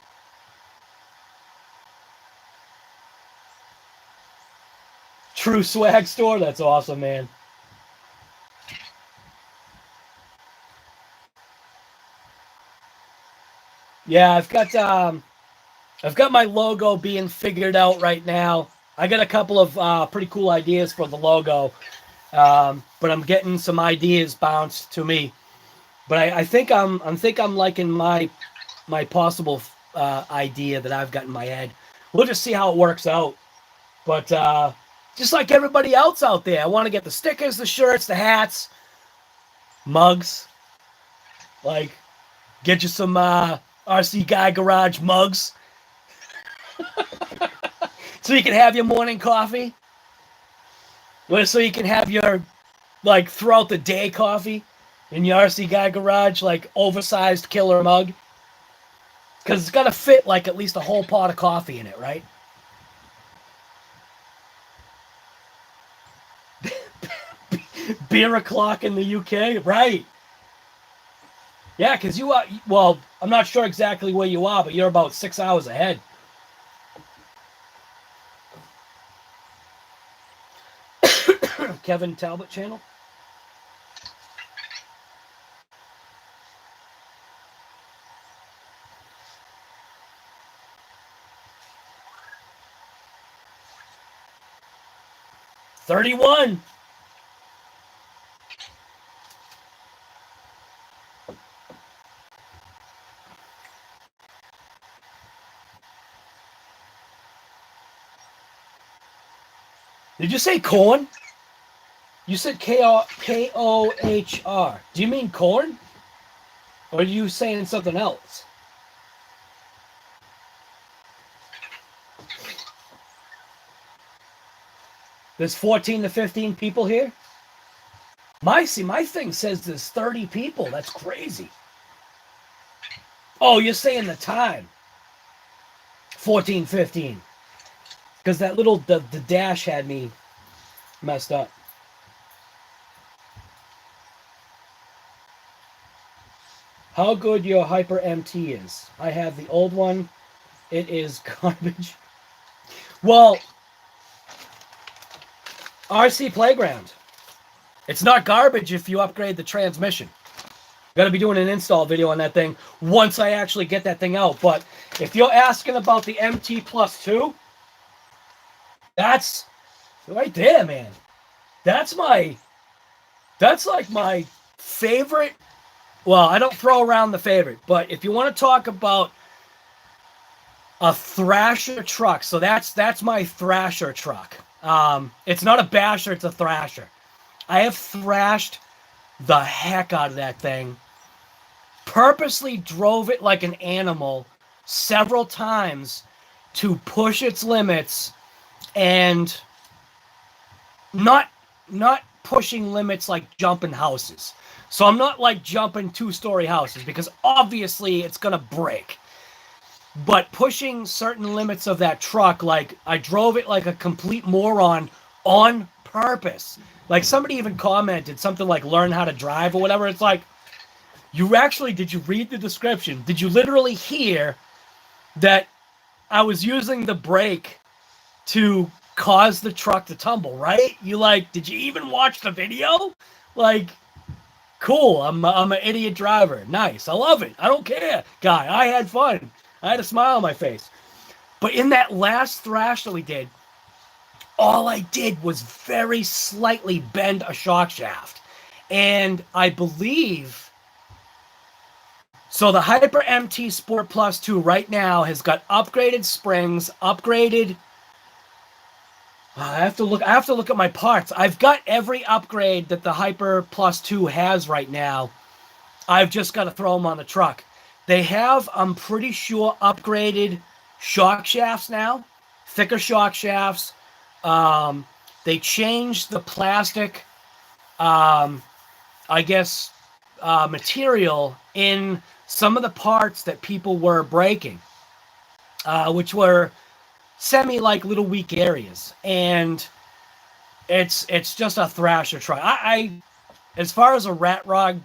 True Swag Store, that's awesome, man. Yeah, I've got my logo being figured out right now. I got a couple of pretty cool ideas for the logo, but I'm getting some ideas bounced to me. But I think I'm liking my possible idea that I've got in my head. We'll just see how it works out. But just like everybody else out there, I want to get the stickers, the shirts, the hats, mugs. Like, get you some RC Guy Garage mugs so you can have your morning coffee. So you can have your, like, throughout the day coffee in your RC Guy Garage, like, oversized killer mug. Because it's got to fit, like, at least a whole pot of coffee in it, right? Beer o'clock in the UK, right? Yeah, because you are, well, I'm not sure exactly where you are, but you're about 6 hours ahead. Kevin Talbot channel. $31. Did you say corn? You said Kohr. Do you mean corn? Or are you saying something else? There's 14 to 15 people here? My thing says there's 30 people. That's crazy. Oh, you're saying the time. 14, 15. Because that little, the dash had me messed up. How good your Hyper MT is. I have the old one. It is garbage. Well, RC Playground. It's not garbage if you upgrade the transmission. Got to be doing an install video on that thing once I actually get that thing out. But if you're asking about the MT Plus 2, that's right there, man. That's like my favorite. Well, I don't throw around the favorite, but if you want to talk about a Thrasher truck, so that's my Thrasher truck. It's not a basher, it's a Thrasher. I have thrashed the heck out of that thing. Purposely drove it like an animal several times to push its limits, and not pushing limits like jumping houses. So I'm not like jumping 2-story houses because obviously it's gonna break. But pushing certain limits of that truck, like I drove it like a complete moron on purpose. Like somebody even commented something like learn how to drive or whatever. It's like, did you read the description? Did you literally hear that I was using the brake to cause the truck to tumble, right? Did you even watch the video? Like, cool, I'm an idiot driver. Nice, I love it. I don't care, guy. I had fun. I had a smile on my face. But in that last thrash that we did, all I did was very slightly bend a shock shaft. And I believe... So the Hyper MT Sport Plus 2 right now has got upgraded springs, upgraded... I have to look at my parts. I've got every upgrade that the Hyper Plus 2 has right now. I've just got to throw them on the truck. They have, I'm pretty sure, upgraded shock shafts now. Thicker shock shafts. They changed the plastic, I guess, material in some of the parts that people were breaking, which were like little weak areas, and it's just a Thrasher truck. I as far as a rat rod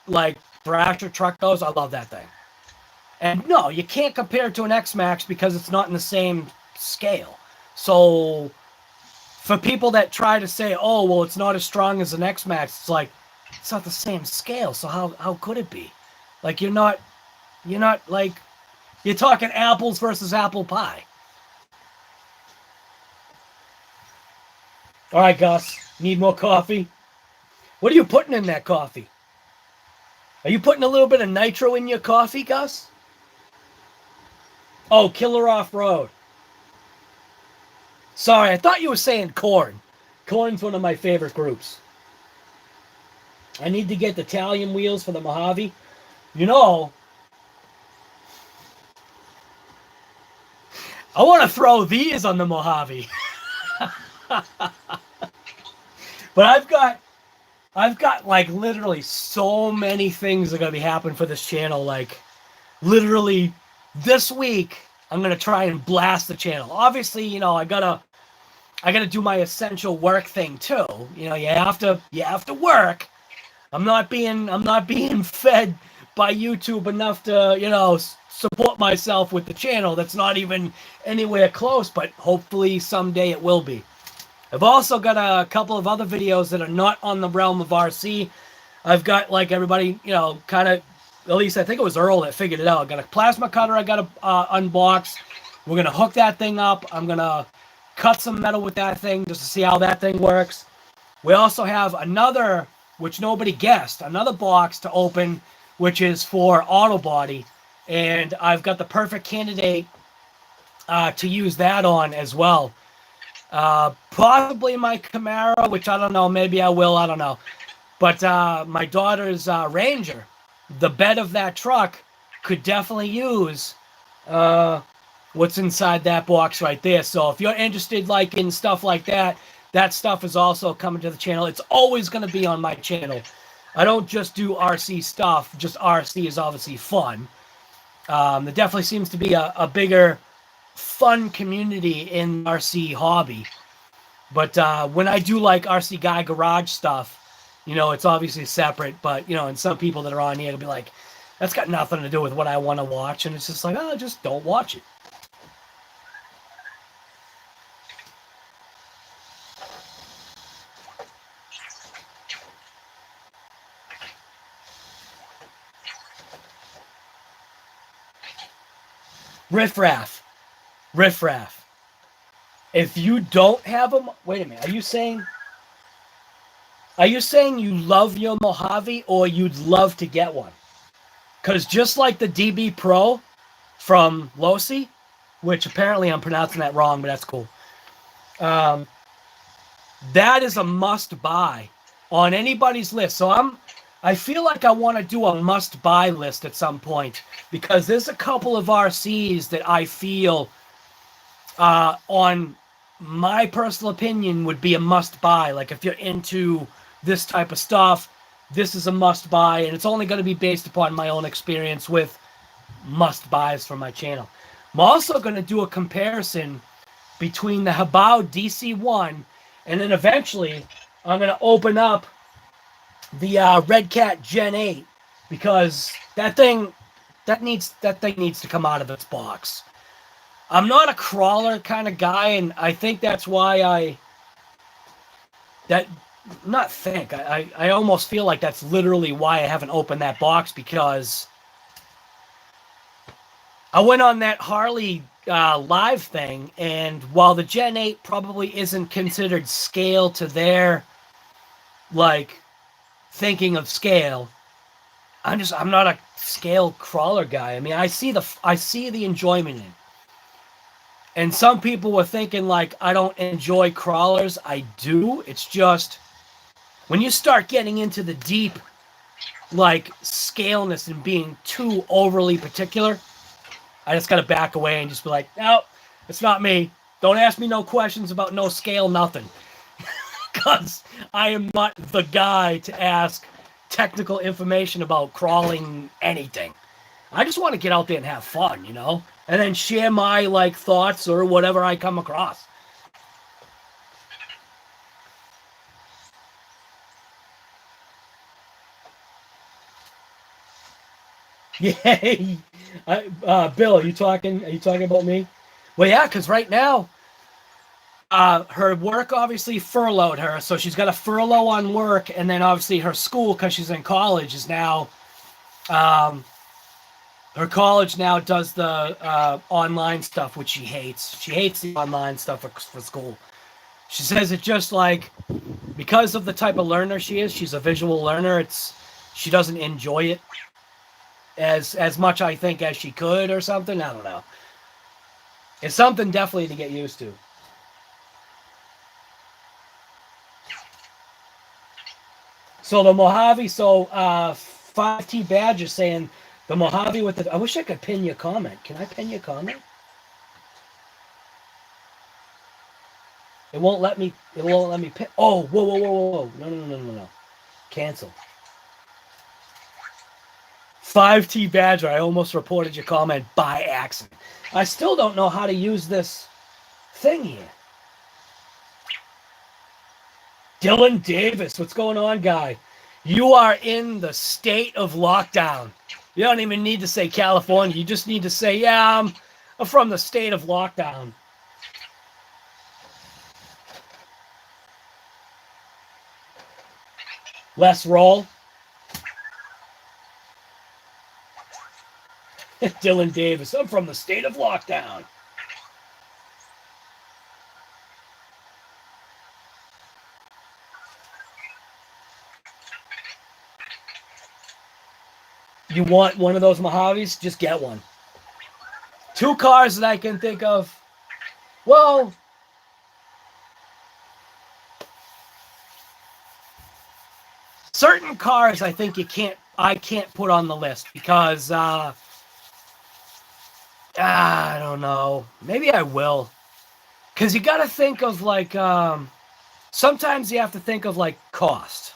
like Thrasher truck goes, I love that thing. And no, you can't compare it to an X-Max because it's not in the same scale. So for people that try to say, oh well, it's not as strong as an X-Max, it's like it's not the same scale. So how could it be? Like you're not like, you're talking apples versus apple pie. All right, Gus, need more coffee? What are you putting in that coffee? Are you putting a little bit of nitro in your coffee, Gus? Oh, Killer Off-Road. Sorry, I thought you were saying Korn. Korn's one of my favorite groups. I need to get the Italian wheels for the Mojave. You know, I want to throw these on the Mojave. But I've got like literally so many things that are going to be happening for this channel. Like literally this week, I'm going to try and blast the channel. Obviously, you know, I gotta do my essential work thing too. You know, you have to work. I'm not being fed by YouTube enough to, you know, support myself with the channel. That's not even anywhere close, but hopefully someday it will be. I've also got a couple of other videos that are not on the realm of RC. I've got, like everybody, you know, kind of, at least I think it was Earl that figured it out. I got a plasma cutter I got to unbox. We're going to hook that thing up. I'm going to cut some metal with that thing just to see how that thing works. We also have another, which nobody guessed, another box to open, which is for auto body. And I've got the perfect candidate to use that on as well. Possibly my Camaro, which I don't know. Maybe I will. I don't know. But my daughter's Ranger, the bed of that truck could definitely use what's inside that box right there. So if you're interested, like in stuff like that, that stuff is also coming to the channel. It's always going to be on my channel. I don't just do RC stuff. Just RC is obviously fun. There definitely seems to be a bigger fun community in RC hobby. But when I do like RC Guy Garage stuff, you know, it's obviously separate. But, you know, and some people that are on here will be like, that's got nothing to do with what I want to watch. And it's just like, oh, just don't watch it. Riffraff. If you don't have them, wait a minute. Are you saying you love your Mojave or you'd love to get one? Because just like the DB Pro from Losi, which apparently I'm pronouncing that wrong, but that's cool. That is a must buy on anybody's list. So I feel like I want to do a must buy list at some point because there's a couple of RCs that I feel on my personal opinion would be a must buy. Like if you're into this type of stuff, this is a must buy, and it's only going to be based upon my own experience with must buys for my channel. I'm also going to do a comparison between the Habao DC1 and then eventually I'm going to open up the Redcat Gen 8 because that thing needs to come out of its box. I'm not a crawler kind of guy, and I think that's why I almost feel like that's literally why I haven't opened that box, because I went on that Harley live thing, and while the Gen 8 probably isn't considered scale to their, like, thinking of scale, I'm not a scale crawler guy. I mean, I see the enjoyment in it. And some people were thinking, like, I don't enjoy crawlers. I do. It's just when you start getting into the deep, like, scaleness and being too overly particular, I just got to back away and just be like, no, it's not me. Don't ask me no questions about no scale, nothing. Because I am not the guy to ask technical information about crawling anything. I just want to get out there and have fun, you know? And then share my, like, thoughts or whatever I come across. Yay! Bill, are you talking about me? Well, yeah, because right now, her work obviously furloughed her, so she's got a furlough on work, and then obviously her school, because she's in college, is now, her college now does the online stuff, which she hates. She hates the online stuff for school. She says it just like, because of the type of learner she is, she's a visual learner, she doesn't enjoy it as much, I think, as she could or something. I don't know. It's something definitely to get used to. So the Mojave, 5T Badger saying the Mojave with the. I wish I could pin your comment. Can I pin your comment? It won't let me. It won't let me pin. Oh, whoa! No! Cancel. 5T Badger. I almost reported your comment by accident. I still don't know how to use this thing here. Dylan Davis, what's going on, guy? You are in the state of lockdown. You don't even need to say California. You just need to say, yeah, I'm from the state of lockdown. Let's roll. Dylan Davis, I'm from the state of lockdown. You want one of those Mojaves? Just get one. 2 cars that I can think of. Well, certain cars I think I can't put on the list because I don't know. Maybe I will. Because you got to think of like sometimes you have to think of like cost.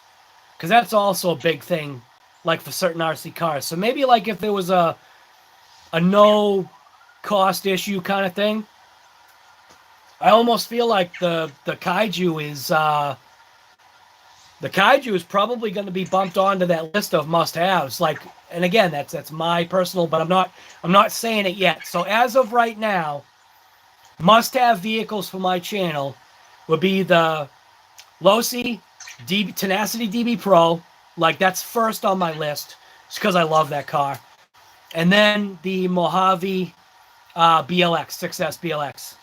Because that's also a big thing, like for certain RC cars. So maybe like if there was a no cost issue kind of thing, I almost feel like the Kaiju is probably going to be bumped onto that list of must-haves. Like, and again, that's my personal, but I'm not saying it yet. So as of right now, must-have vehicles for my channel would be the Losi Tenacity DB Pro. Like, that's first on my list, just because I love that car. And then the Mojave BLX, 6S BLX.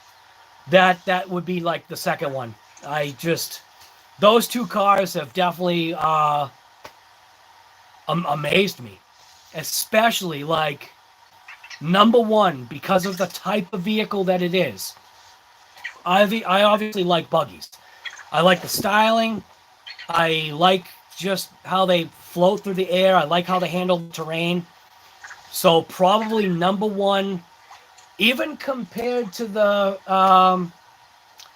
That would be like the second one. Those 2 cars have definitely amazed me. Especially, like, number 1, because of the type of vehicle that it is. I obviously like buggies. I like the styling. I like just how they float through the air. I like how they handle the terrain. So probably number 1, even compared to the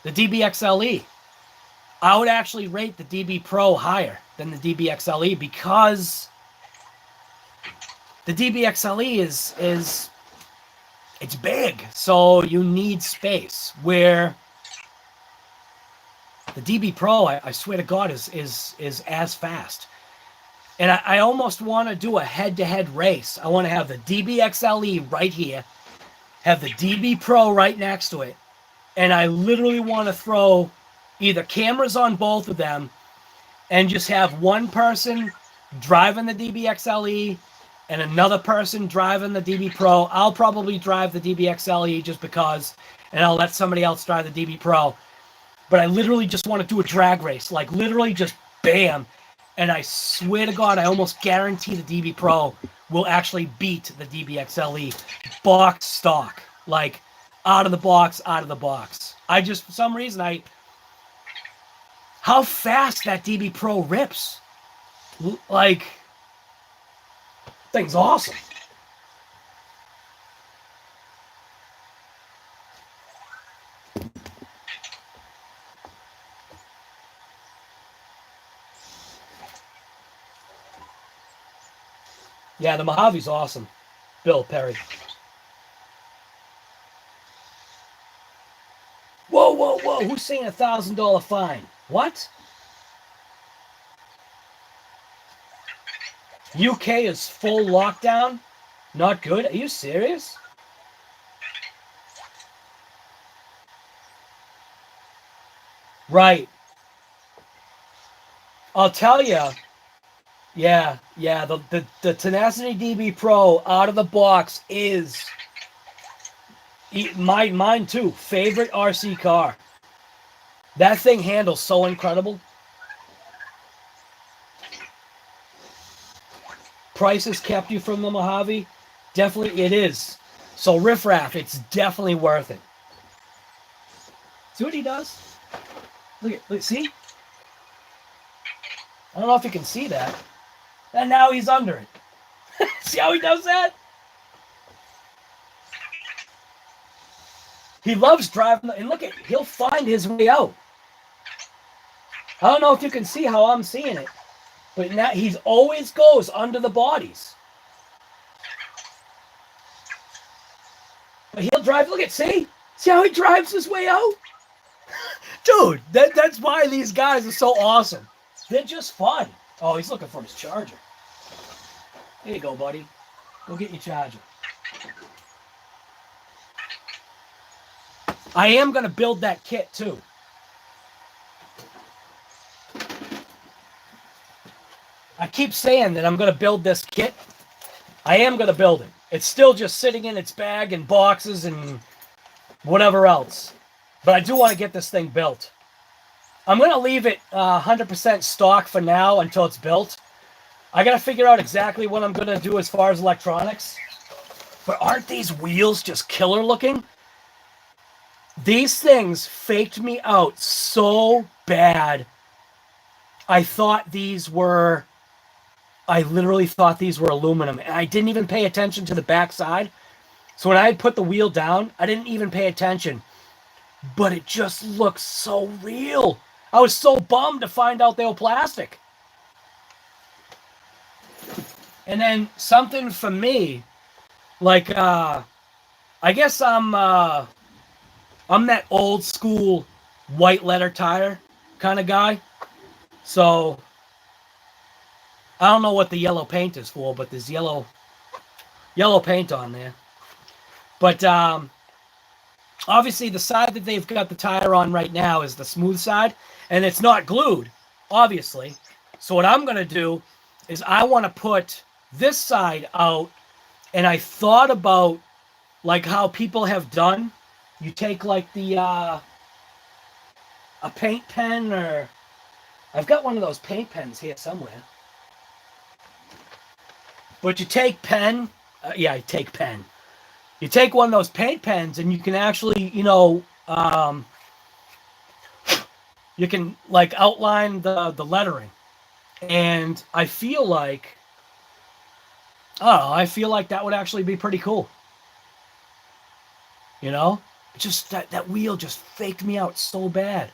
DBXLE. I would actually rate the DB Pro higher than the DBXLE because the DBXLE is it's big, so you need space. Where the DB Pro, I swear to God, is as fast. And I almost want to do a head-to-head race. I want to have the DBXLE right here, have the DB Pro right next to it, and I literally want to throw either cameras on both of them and just have one person driving the DBXLE and another person driving the DB Pro. I'll probably drive the DBXLE just because, and I'll let somebody else drive the DB Pro. But I literally just want to do a drag race, like literally just bam. And I swear to God, I almost guarantee the DB Pro will actually beat the DBXLE box stock, like out of the box, out of the box. For some reason, how fast that DB Pro rips. Like, thing's awesome. Yeah, the Mojave's awesome. Bill Perry. Whoa. Who's saying $1,000 fine? What? UK is full lockdown? Not good? Are you serious? Right. I'll tell you. Yeah. The Tenacity DB Pro out of the box is mine too. Favorite RC car. That thing handles so incredible. prices kept you from the Mojave? Definitely it is. So riffraff, it's definitely worth it. See what he does? Look, see? I don't know if you can see that. And now he's under it. See how he does that? He loves driving, and look at, he'll find his way out. I don't know if you can see how I'm seeing it, but now he always goes under the bodies. But he'll drive, look at, see? See how he drives his way out? Dude, that's why these guys are so awesome. They're just fun. Oh, he's looking for his charger. Here you go, buddy. Go get your charger. I am going to build that kit, too. I keep saying that I'm going to build this kit. I am going to build it. It's still just sitting in its bag and boxes and whatever else. But I do want to get this thing built. I'm going to leave it 100% stock for now until it's built. I got to figure out exactly what I'm going to do as far as electronics. But aren't these wheels just killer looking? These things faked me out so bad. I literally thought these were aluminum. And I didn't even pay attention to the backside. So when I had put the wheel down, I didn't even pay attention. But it just looks so real. I was so bummed to find out they were plastic. And then something for me, like, I guess I'm that old school white letter tire kind of guy. So I don't know what the yellow paint is for, but there's yellow paint on there. But obviously the side that they've got the tire on right now is the smooth side, and it's not glued, obviously. So what I'm going to do is I want to put this side out, and I thought about like how people have done. You take like the a paint pen, or I've got one of those paint pens here somewhere. But you take pen, you take pen. You take one of those paint pens, and you can actually, you can like outline the lettering. And I feel like, that would actually be pretty cool. You know? Just that wheel just faked me out so bad.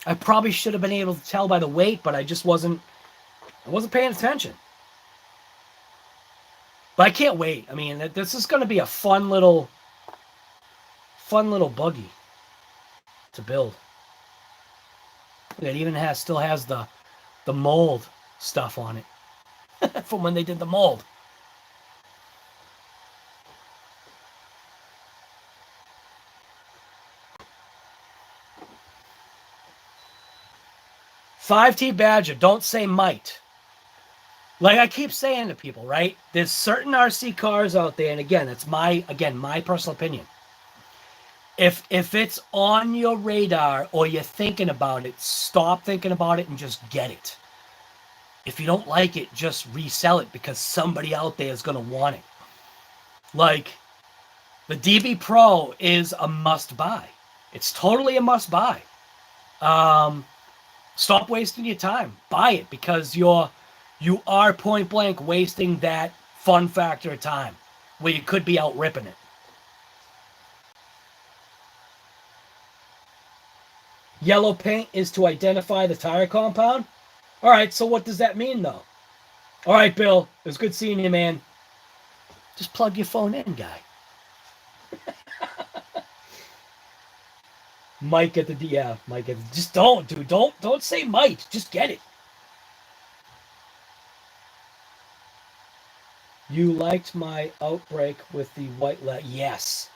I probably should have been able to tell by the weight, but I wasn't paying attention. But I can't wait. I mean, this is going to be a fun little buggy to build. It even still has the mold stuff on it from when they did the mold. "5T Badger, don't say might." Like I keep saying to people, right? There's certain RC cars out there, and again, it's my personal opinion. If it's on your radar or you're thinking about it, stop thinking about it and just get it. If you don't like it, just resell it because somebody out there is going to want it. Like, the DB Pro is a must-buy. It's totally a must-buy. Stop wasting your time. Buy it because you are point blank wasting that fun factor of time where you could be out ripping it. Yellow paint is to identify the tire compound. All right, so what does that mean, though? All right, Bill, it was good seeing you, man. Just plug your phone in, guy. Mike at the Mike at the, just don't, dude. Don't say might. Just get it. You liked my outbreak with the white letter. Yes.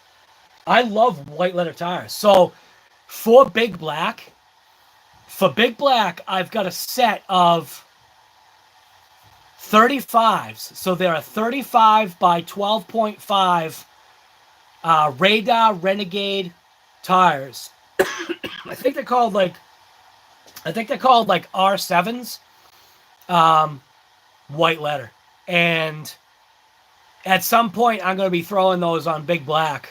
I love white letter tires. So for Big Black, I've got a set of 35s. So there are 35 by 12.5 Radar Renegade tires. I think they're called like R7s. White letter. And at some point, I'm going to be throwing those on Big Black.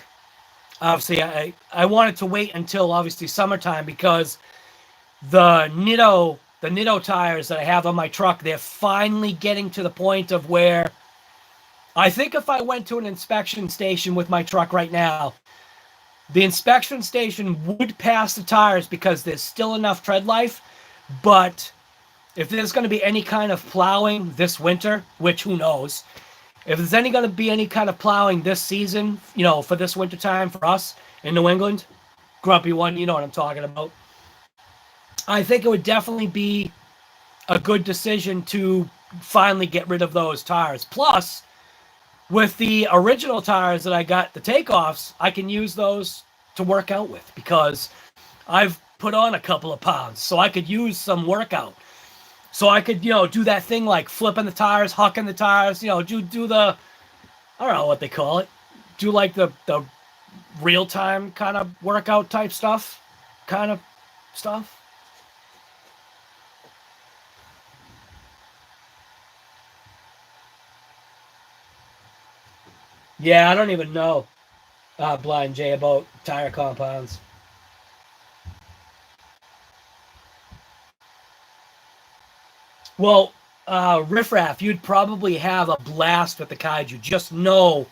Obviously, I wanted to wait until obviously summertime because the Nitto tires that I have on my truck, they're finally getting to the point of where I think if I went to an inspection station with my truck right now, the inspection station would pass the tires because there's still enough tread life. But if there's going to be any kind of plowing this winter, which who knows, if there's going to be any kind of plowing this season, for this winter time for us in New England, Grumpy One, you know what I'm talking about. I think it would definitely be a good decision to finally get rid of those tires. Plus, with the original tires that I got, the takeoffs, I can use those to work out with because I've put on a couple of pounds, so I could use some workout. So I could, do that thing like flipping the tires, hucking the tires, do the, I don't know what they call it. Do like the real-time kind of workout type stuff. Yeah, I don't even know, Blind Jay, about tire compounds. Well, Riffraff, you'd probably have a blast with the Kaiju. Just know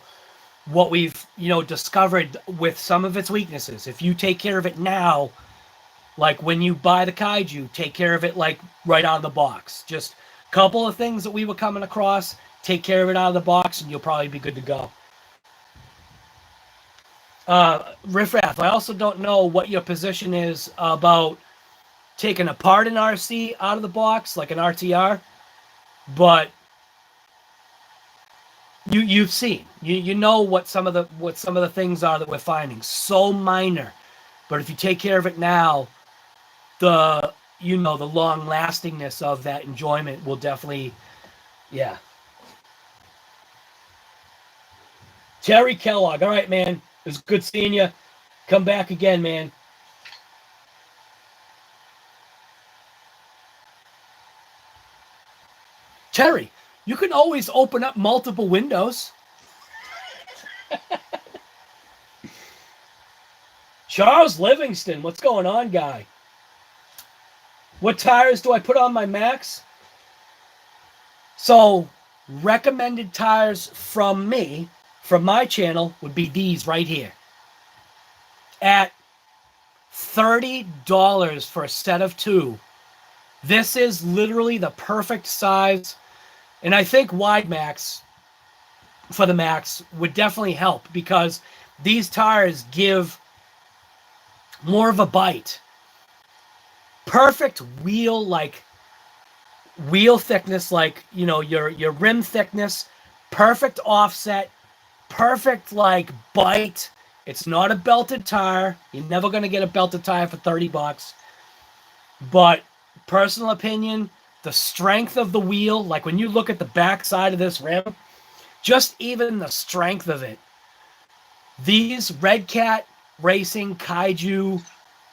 what we've, discovered with some of its weaknesses. If you take care of it now, like when you buy the Kaiju, take care of it like right out of the box. Just a couple of things that we were coming across, take care of it out of the box, and you'll probably be good to go. Riffraff, I also don't know what your position is about taking apart an RC out of the box, like an RTR, but you've seen, you know what some of the things are that we're finding. So minor, but if you take care of it now, the long lastingness of that enjoyment will definitely, yeah. Terry Kellogg, all right, man. It was good seeing you. Come back again, man. Terry, you can always open up multiple windows. Charles Livingston, what's going on, guy? What tires do I put on my Max? So, recommended tires from me, from my channel, would be these right here. At $30 for a set of two. This is literally the perfect size. And I think wide Max for the Max would definitely help because these tires give more of a bite. Perfect wheel thickness, like, your rim thickness, perfect offset, perfect bite. It's not a belted tire. You're never going to get a belted tire for $30. But personal opinion, the strength of the wheel, like when you look at the back side of this rim, just even the strength of it. These Redcat Racing Kaiju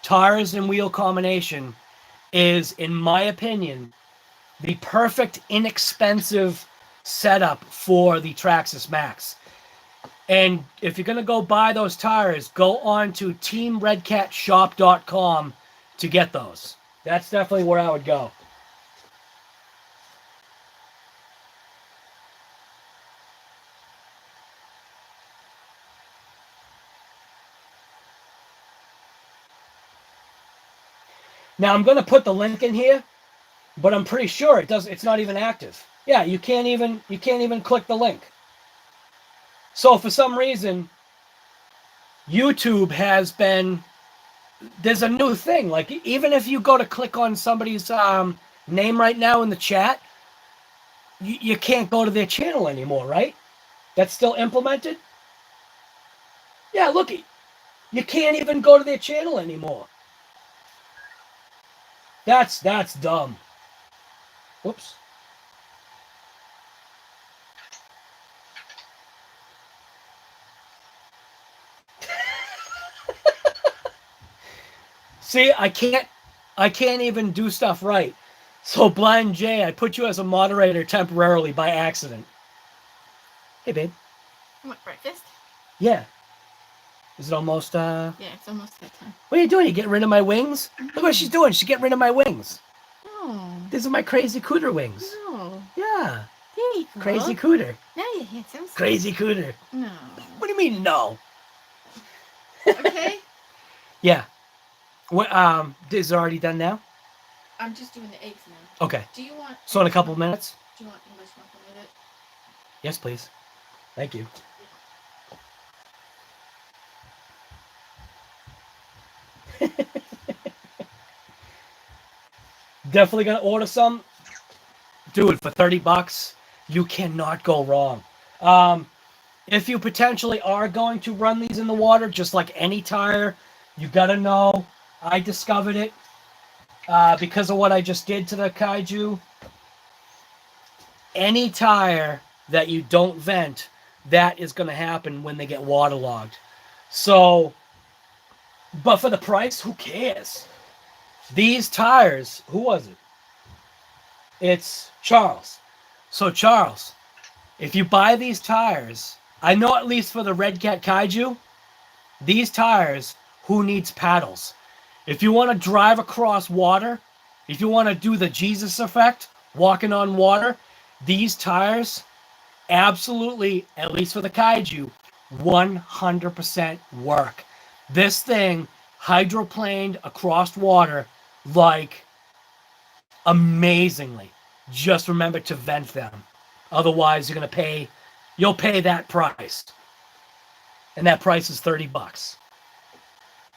tires and wheel combination is, in my opinion, the perfect inexpensive setup for the Traxxas Max. And if you're going to go buy those tires, go on to teamredcatshop.com to get those. That's definitely where I would go. Now I'm going to put the link in here, but I'm pretty sure it's not even active. Yeah, you can't even click the link. So for some reason, YouTube has been, there's a new thing. Like, even if you go to click on somebody's name right now in the chat, you can't go to their channel anymore, right? That's still implemented? Yeah, look, you can't even go to their channel anymore. That's dumb. Whoops. See, I can't even do stuff right. So, Blind Jay, I put you as a moderator temporarily by accident. Hey, babe. What, breakfast? Yeah. Is it almost, Yeah, it's almost that time. What are you doing? You getting rid of my wings? Look what she's doing. She's getting rid of my wings. No. These are my crazy cooter wings. No. Yeah. There you go. Crazy cooter. Now you're handsome. Crazy cooter. No. What do you mean, no? Okay. Yeah. What, is it already done now? I'm just doing the eggs now. Okay. Do you want... So in a couple minutes? Do you want English muffin with it? Yes, please. Thank you. Definitely gonna order some. Dude, for $30, you cannot go wrong. If you potentially are going to run these in the water, just like any tire, you gotta know. I discovered it because of what I just did to the Kaiju. Any tire that you don't vent, that is going to happen when they get waterlogged. So, but for the price, who cares? These tires, who was it? It's Charles. So Charles, if you buy these tires, I know at least for the Redcat Kaiju, these tires, who needs paddles? If you want to drive across water, if you want to do the Jesus effect, walking on water, these tires, absolutely, at least for the Kaiju, 100% work. This thing hydroplaned across water like amazingly. Just remember to vent them. Otherwise, you'll pay that price. And that price is $30.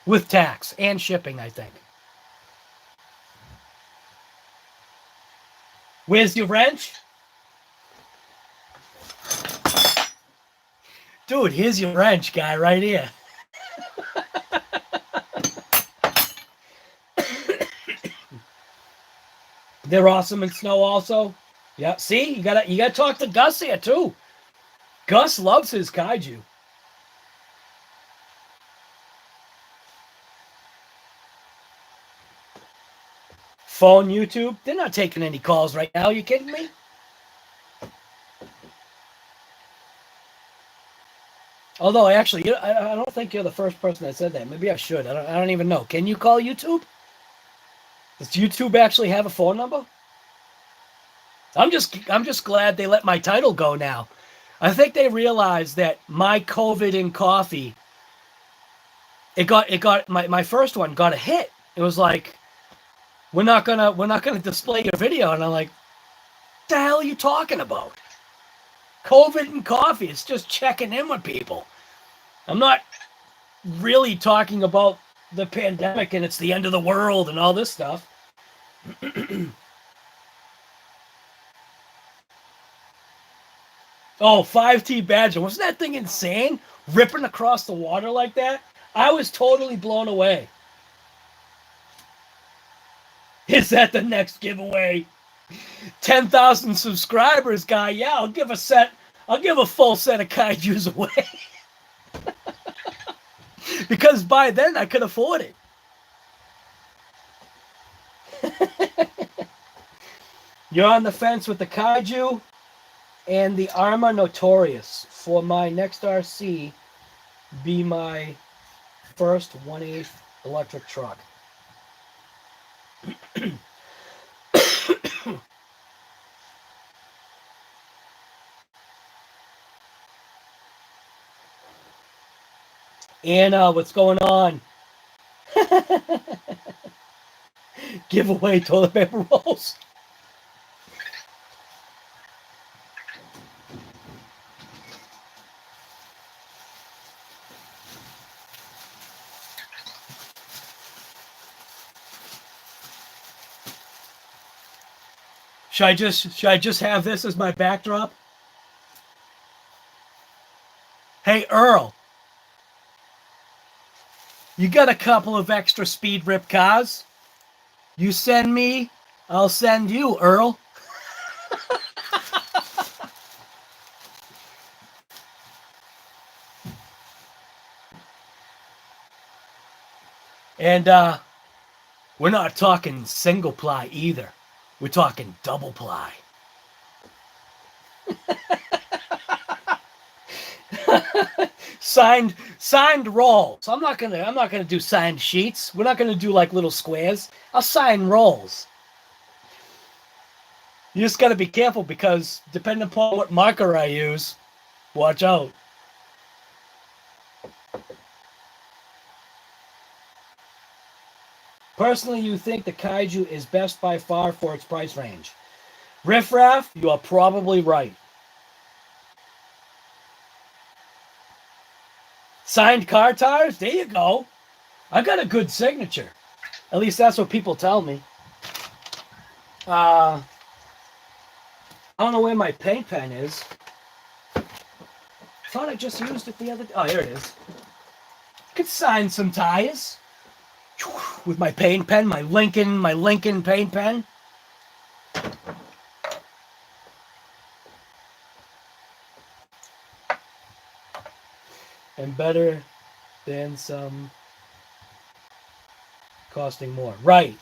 With tax and shipping, I think. Where's your wrench? Dude, here's your wrench, guy, right here. They're awesome in snow also. Yeah, see? You gotta talk to Gus here too. Gus loves his Kaiju. Phone, YouTube. They're not taking any calls right now. Are you kidding me? Although, actually, I don't think you're the first person that said that. Maybe I should. I don't even know. Can you call YouTube? Does YouTube actually have a phone number? I'm just glad they let my title go now. I think they realized that my COVID in coffee, it got my first one got a hit. It was like, we're not gonna display your video, and I'm like, what the hell are you talking about? COVID and coffee, it's just checking in with people. I'm not really talking about the pandemic and it's the end of the world and all this stuff. Oh, 5T Badger. Wasn't that thing insane? Ripping across the water like that? I was totally blown away. Is that the next giveaway? 10,000 subscribers, guy. Yeah, I'll give a full set of Kaijus away. Because by then I could afford it. You're on the fence with the Kaiju and the Arma Notorious. For my next RC, be my first 1/8 electric truck. Anna, what's going on? Giveaway toilet paper rolls. Should I just have this as my backdrop? Hey, Earl. You got a couple of extra speed rip cars? You send me, I'll send you, Earl. And we're not talking single ply either. We're talking double ply. signed rolls. I'm not gonna do signed sheets. We're not gonna do like little squares. I'll sign rolls. You just gotta be careful because depending upon what marker I use, watch out. Personally, you think the Kaiju is best by far for its price range. Riff Raff, you are probably right. Signed car tires? There you go. I got a good signature. At least that's what people tell me. I don't know where my paint pen is. I thought I just used it the other day. Oh, here it is. Could sign some tires with my paint pen, my Lincoln paint pen. And better than some costing more. Right.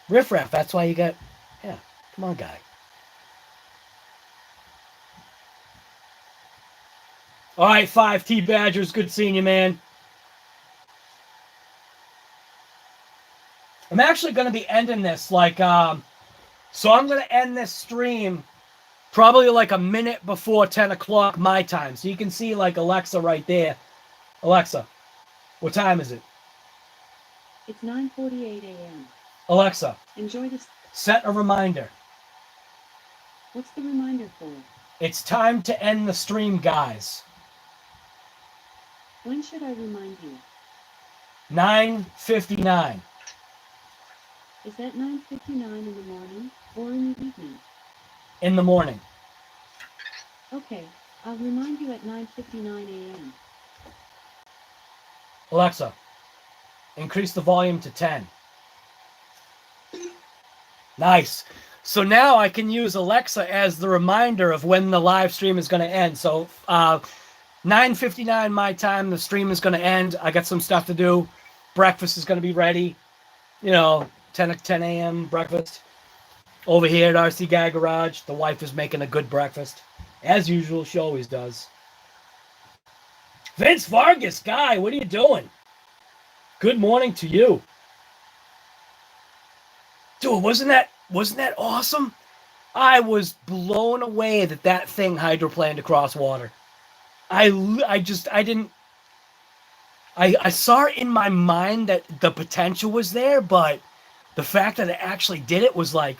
Riff Raff, that's why you got... Yeah, come on, guy. All right, 5T Badgers, good seeing you, man. I'm actually going to be ending this like... so I'm going to end this stream probably like a minute before 10 o'clock my time. So you can see like Alexa right there. Alexa, what time is it? It's 9:48 a.m. Alexa, Enjoy this. set a reminder. What's the reminder for? It's time to end the stream, guys. When should I remind you? 9:59. Is that 9:59 in the morning or in the evening? In the morning. Okay, I'll remind you at 9:59 a.m. Alexa, increase the volume to 10. Nice. So now I can use Alexa as the reminder of when the live stream is going to end. So 9:59 my time, the stream is going to end. I got some stuff to do. Breakfast is going to be ready. You know, 10 a.m. breakfast. Over here at RC Guy Garage, the wife is making a good breakfast. As usual, she always does. Vince Vargas, Guy, what are you doing? Good morning to you. Dude, wasn't that awesome? I was blown away that thing hydroplaned across water. I saw it in my mind that the potential was there, but the fact that it actually did it was like,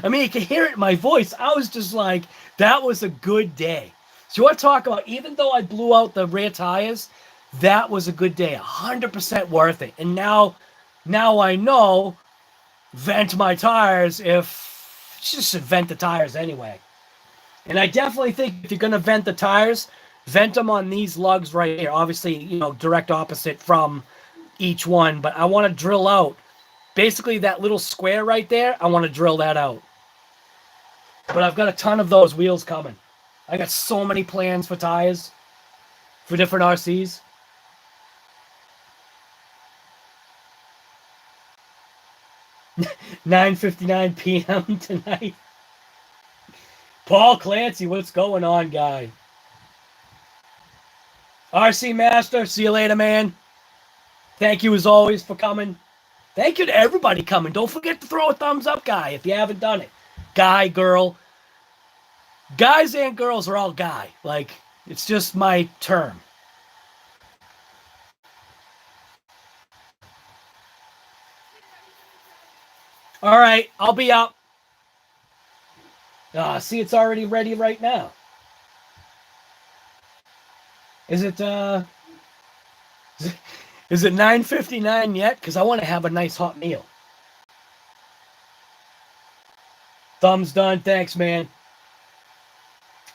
I mean, you can hear it in my voice. I was just like, that was a good day. So you want to talk about, even though I blew out the rear tires, that was a good day. 100% worth it. And now I know, vent my tires just vent the tires anyway. And I definitely think if you're going to vent the tires, vent them on these lugs right here. Obviously, you know, direct opposite from each one. But I want to drill out. Basically, that little square right there, I want to drill that out. But I've got a ton of those wheels coming. I got so many plans for tires for different RCs. $9:59 p.m. tonight. Paul Clancy, what's going on, guy? RC Master, see you later, man. Thank you as always for coming. Thank you to everybody coming. Don't forget to throw a thumbs up, guy, if you haven't done it. Guy, girl. Guys and girls are all guy. Like, it's just my term. All right, I'll be up. See, it's already ready right now. Is it 9:59 yet? Because I want to have a nice hot meal. Thumbs done. Thanks, man.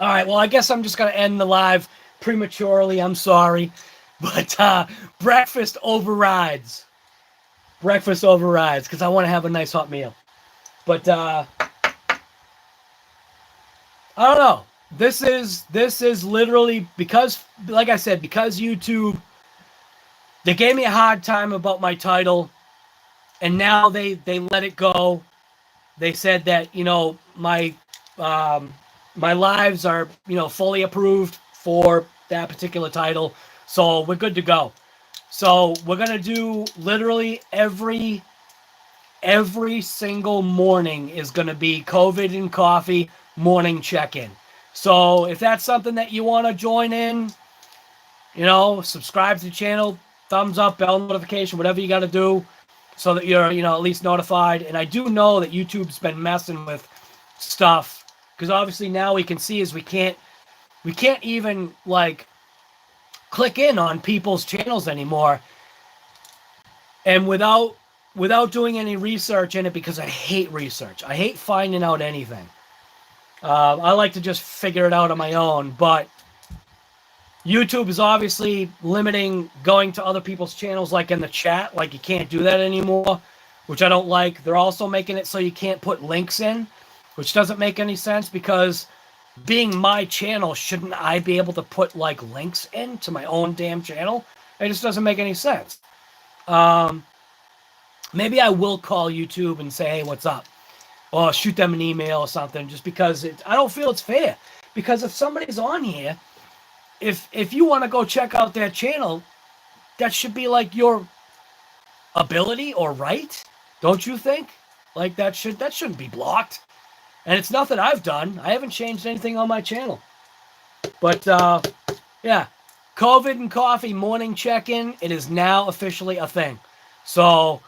All right, well, I guess I'm just going to end the live prematurely. I'm sorry. But breakfast overrides. Breakfast overrides because I want to have a nice hot meal. But I don't know. This is literally because, like I said, because YouTube, they gave me a hard time about my title, and now they let it go. They said that, you know, my my lives are, fully approved for that particular title. So we're good to go. So we're going to do literally every single morning is going to be COVID and Coffee morning check-in. So if that's something that you want to join in, subscribe to the channel, thumbs up, bell notification, whatever you got to do so that you're, at least notified. And I do know that YouTube's been messing with stuff because obviously now we can see is we can't even like click in on people's channels anymore. And without doing any research in it, because I hate research. I hate finding out anything. I like to just figure it out on my own, but YouTube is obviously limiting going to other people's channels, like in the chat. Like, you can't do that anymore, which I don't like. They're also making it so you can't put links in, which doesn't make any sense because being my channel, shouldn't I be able to put, like, links into my own damn channel? It just doesn't make any sense. Maybe I will call YouTube and say, hey, what's up? Or shoot them an email or something, just because I don't feel it's fair. Because if somebody's on here, if you want to go check out their channel, that should be like your ability or right, don't you think? Like that shouldn't be blocked. And it's nothing I've done. I haven't changed anything on my channel. But yeah, COVID and Coffee morning check-in, it is now officially a thing. So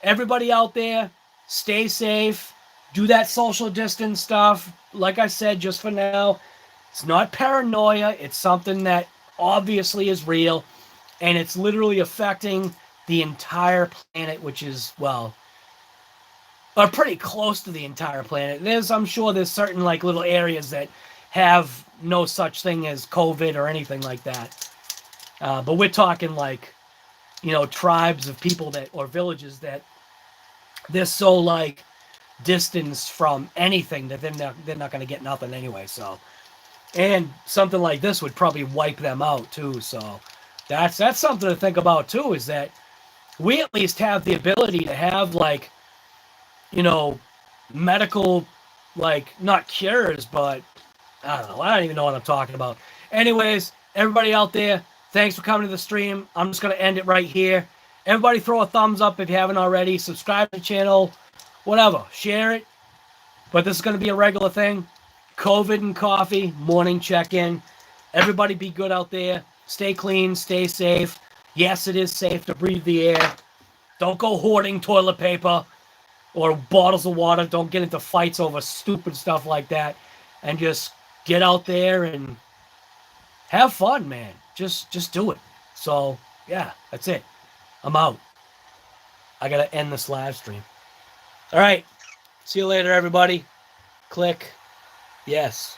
everybody out there, stay safe. Do that social distance stuff. Like I said, just for now, it's not paranoia. It's something that obviously is real. And it's literally affecting the entire planet, which is, well, or pretty close to the entire planet. I'm sure there's certain like little areas that have no such thing as COVID or anything like that. But we're talking like, tribes of people or villages that they're so like distance from anything that they're not going to get nothing anyway. So, and something like this would probably wipe them out too. So that's something to think about too, is that we at least have the ability to have like, medical, like not cures, but I don't know. I don't even know what I'm talking about. Anyways, everybody out there, thanks for coming to the stream. I'm just going to end it right here. Everybody throw a thumbs up if you haven't already. Subscribe to the channel. Whatever, share it. But this is going to be a regular thing. COVID and Coffee, morning check-in. Everybody be good out there. Stay clean, stay safe. Yes, it is safe to breathe the air. Don't go hoarding toilet paper or bottles of water. Don't get into fights over stupid stuff like that. And just get out there and have fun, man. Just do it. So, yeah, that's it. I'm out. I got to end this live stream. All right. See you later, everybody. Click. Yes.